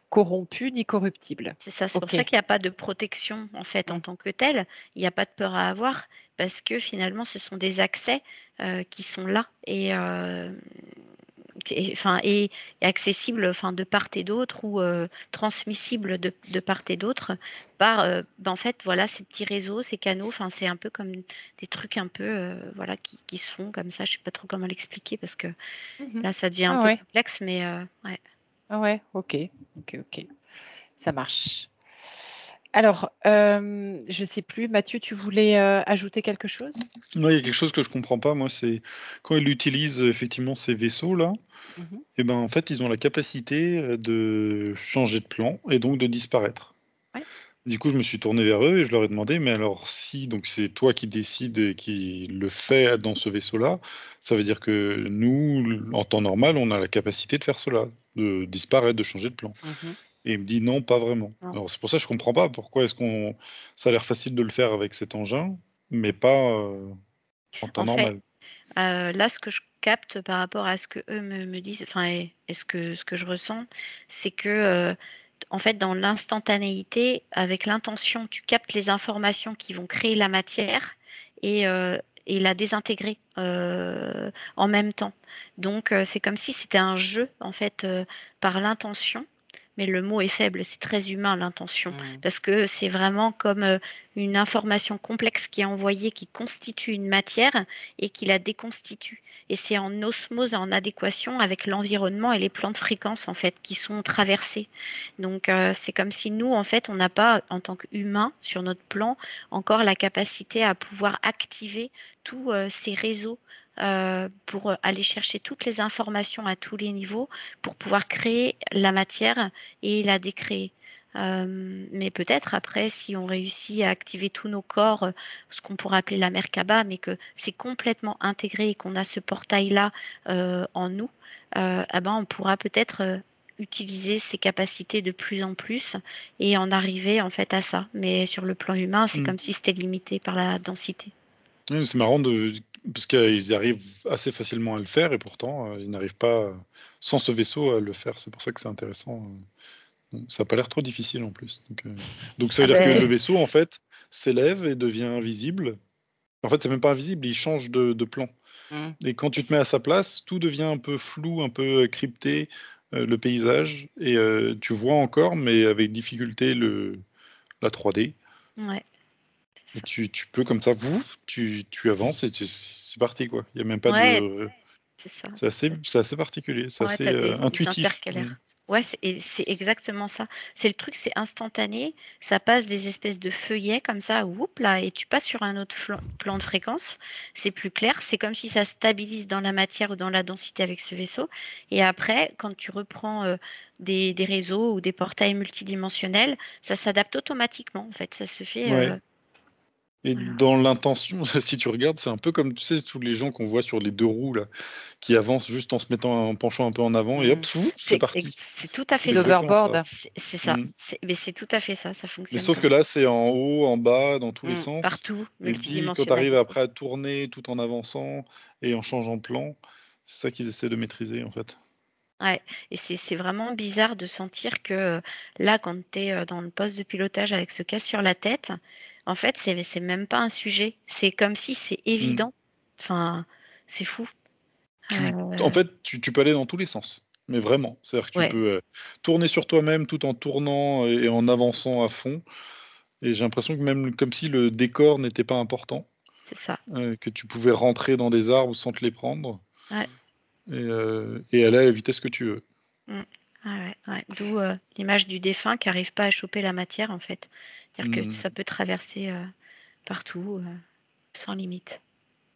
corrompu ni corruptible. C'est ça, c'est pour Ok. ça qu'il n'y a pas de protection en fait en Mm. tant que telle. Il n'y a pas de peur à avoir parce que finalement ce sont des accès qui sont là enfin, et accessibles enfin, de part et d'autre ou transmissibles de part et d'autre par ben, en fait voilà ces petits réseaux, ces canaux. Enfin, c'est un peu comme des trucs un peu voilà qui se font comme ça. Je sais pas trop comment l'expliquer parce que Mhm. là ça devient un Ah peu ouais, complexe, mais ouais. ah ouais, ok, ok, ça marche. Alors, je ne sais plus, Mathieu, tu voulais ajouter quelque chose? Moi, il y a quelque chose que je comprends pas, moi, c'est quand ils utilisent effectivement ces vaisseaux-là, Mhm. et ben en fait, ils ont la capacité de changer de plan et donc de disparaître. Ouais. Du coup, je me suis tourné vers eux et je leur ai demandé, mais alors si donc c'est toi qui décides et qui le fais dans ce vaisseau-là, ça veut dire que nous, en temps normal, on a la capacité de faire cela, de disparaître, de changer de plan. Mhm. Et il me dit non, pas vraiment. Non. Alors c'est pour ça que je comprends pas pourquoi est-ce qu'on ça a l'air facile de le faire avec cet engin, mais pas en temps En fait, normal. là, ce que je capte par rapport à ce que eux me disent, enfin, et ce que je ressens, c'est que, en fait, dans l'instantanéité, avec l'intention, tu captes les informations qui vont créer la matière et, euh, et la désintégrer en même temps. Donc, c'est comme si c'était un jeu, en fait, par l'intention. Mais le mot est faible, c'est très humain l'intention, Mm. parce que c'est vraiment comme une information complexe qui est envoyée, qui constitue une matière et qui la déconstitue. Et c'est en osmose, en adéquation avec l'environnement et les plans de fréquence en fait qui sont traversés. Donc c'est comme si nous en fait on n'a pas en tant qu'humain sur notre plan encore la capacité à pouvoir activer tous ces réseaux pour aller chercher toutes les informations à tous les niveaux pour pouvoir créer la matière et la décréer. Mais peut-être après, si on réussit à activer tous nos corps, ce qu'on pourrait appeler la Merkaba, mais que c'est complètement intégré et qu'on a ce portail-là en nous, on pourra peut-être utiliser ces capacités de plus en plus et en arriver en fait à ça. Mais sur le plan humain, c'est comme si c'était limité par la densité. Oui, c'est marrant parce qu'ils arrivent assez facilement à le faire et pourtant ils n'arrivent pas sans ce vaisseau à le faire. C'est pour ça que c'est intéressant. Ça n'a pas l'air trop difficile en plus. Donc ça veut dire que le vaisseau en fait s'élève et devient invisible. En fait, c'est même pas invisible, il change de plan. Et quand tu te mets à sa place, tout devient un peu flou, un peu crypté, le paysage, et tu vois encore, mais avec difficulté la 3D. Ouais. Et tu peux comme ça, tu avances et c'est parti quoi. Il y a même pas de. C'est ça. C'est assez particulier, c'est assez des intuitif. intercalaires. Ouais, c'est exactement ça. C'est le truc, c'est instantané. Ça passe des espèces de feuillets comme ça, whoop, là, et tu passes sur un autre plan de fréquence. C'est plus clair. C'est comme si ça stabilise dans la matière ou dans la densité avec ce vaisseau. Et après, quand tu reprends des réseaux ou des portails multidimensionnels, ça s'adapte automatiquement. En fait, ça se fait. Ouais. Et Voilà. dans l'intention, si tu regardes, c'est un peu comme, tu sais, tous les gens qu'on voit sur les 2 roues, là, qui avancent juste en se mettant, en penchant un peu en avant, et hop, c'est parti. C'est tout à fait Ils ça. overboard. C'est ça. Mais c'est tout à fait ça. Ça Mais fonctionne sauf que comme ça. là, c'est en haut, en bas, dans tous les sens. Partout, Et puis, quand tu multidimensionnel. arrives après à tourner tout en avançant et en changeant de plan, c'est ça qu'ils essaient de maîtriser, en fait. Ouais, et c'est vraiment bizarre de sentir que là, quand tu es dans le poste de pilotage avec ce casque sur la tête, en fait, c'est même pas un sujet. C'est comme si c'est évident. Enfin, c'est fou. En fait, tu peux aller dans tous les sens, mais vraiment. C'est-à-dire que tu peux tourner sur toi-même tout en tournant et en avançant à fond. Et j'ai l'impression que même comme si le décor n'était pas important, c'est ça. que tu pouvais rentrer dans des arbres sans te les prendre Ouais. et aller à la vitesse que tu veux. Ouais. D'où l'image du défunt qui n'arrive pas à choper la matière, en fait. C'est-à-dire que ça peut traverser partout, sans limite.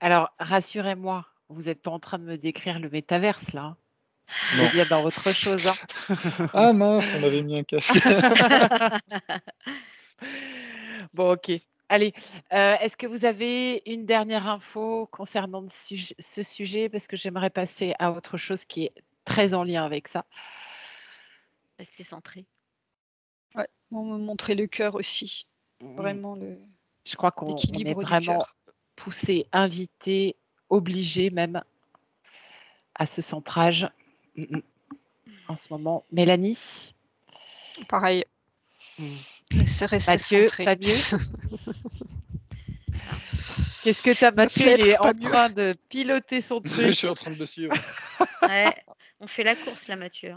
Alors, rassurez-moi, vous n'êtes pas en train de me décrire le métaverse, là. Non. Vous êtes bien dans autre chose. Hein. Ah mince, on avait mis un casque. Bon, ok. Allez, est-ce que vous avez une dernière info concernant ce sujet? Parce que j'aimerais passer à autre chose qui est très en lien avec ça. Rester centré. Ouais, on me montrait le cœur aussi. Vraiment Je crois qu'on est vraiment poussé, invité, obligé même à ce centrage en ce moment. Mélanie? Pareil. C'est resté Mathieu, centré. pas mieux? Qu'est-ce que tu as, Mathieu? Il est en train de piloter son truc. Je suis en train de le suivre. Ouais, on fait la course là, Mathieu.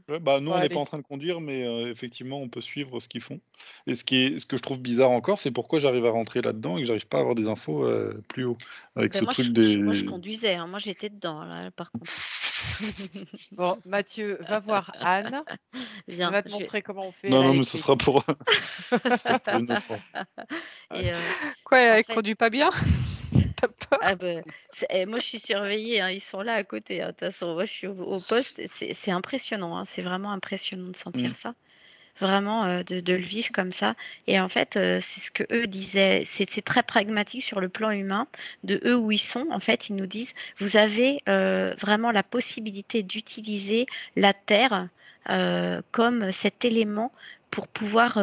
Ouais, nous, on n'est pas en train de conduire, mais effectivement, on peut suivre ce qu'ils font. Et ce que je trouve bizarre encore, c'est pourquoi j'arrive à rentrer là-dedans et que j'arrive pas à avoir des infos plus haut. Avec ce moi, truc moi, je conduisais. Hein. Moi, j'étais dedans, là, par contre. Bon, Mathieu, va voir Anne. Viens, Elle va te montrer comment on fait. Non, mais ce sera pour une autre fois. Quoi, elle conduit pas bien? T'as peur? Moi, je suis surveillée. Hein. Ils sont là à côté. De toute façon, moi, je suis au poste. C'est impressionnant. Hein. C'est vraiment impressionnant de sentir ça. Vraiment, de le vivre comme ça. Et en fait, c'est ce que eux disaient. C'est très pragmatique sur le plan humain. De eux où ils sont, en fait, ils nous disent, vous avez vraiment la possibilité d'utiliser la Terre comme cet élément pour pouvoir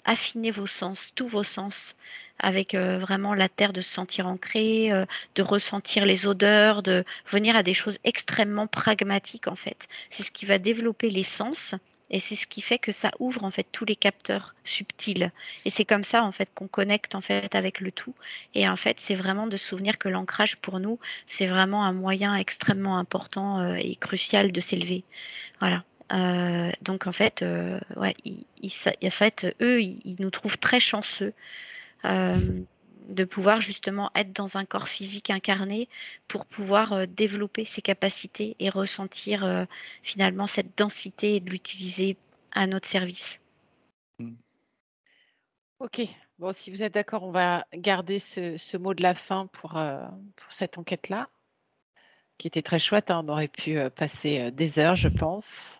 affiner vos sens, tous vos sens, avec vraiment la terre, de se sentir ancré, de ressentir les odeurs, de venir à des choses extrêmement pragmatiques en fait. C'est ce qui va développer les sens et c'est ce qui fait que ça ouvre en fait tous les capteurs subtils. Et c'est comme ça en fait qu'on connecte en fait avec le tout. Et en fait, c'est vraiment de se souvenir que l'ancrage pour nous, c'est vraiment un moyen extrêmement important et crucial de s'élever. Voilà. Donc en fait, en fait, eux, ils nous trouvent très chanceux de pouvoir justement être dans un corps physique incarné pour pouvoir développer ses capacités et ressentir finalement cette densité et de l'utiliser à notre service. Ok, bon, si vous êtes d'accord, on va garder ce mot de la fin pour cette enquête-là. qui était très chouette. Hein. On aurait pu passer des heures, je pense.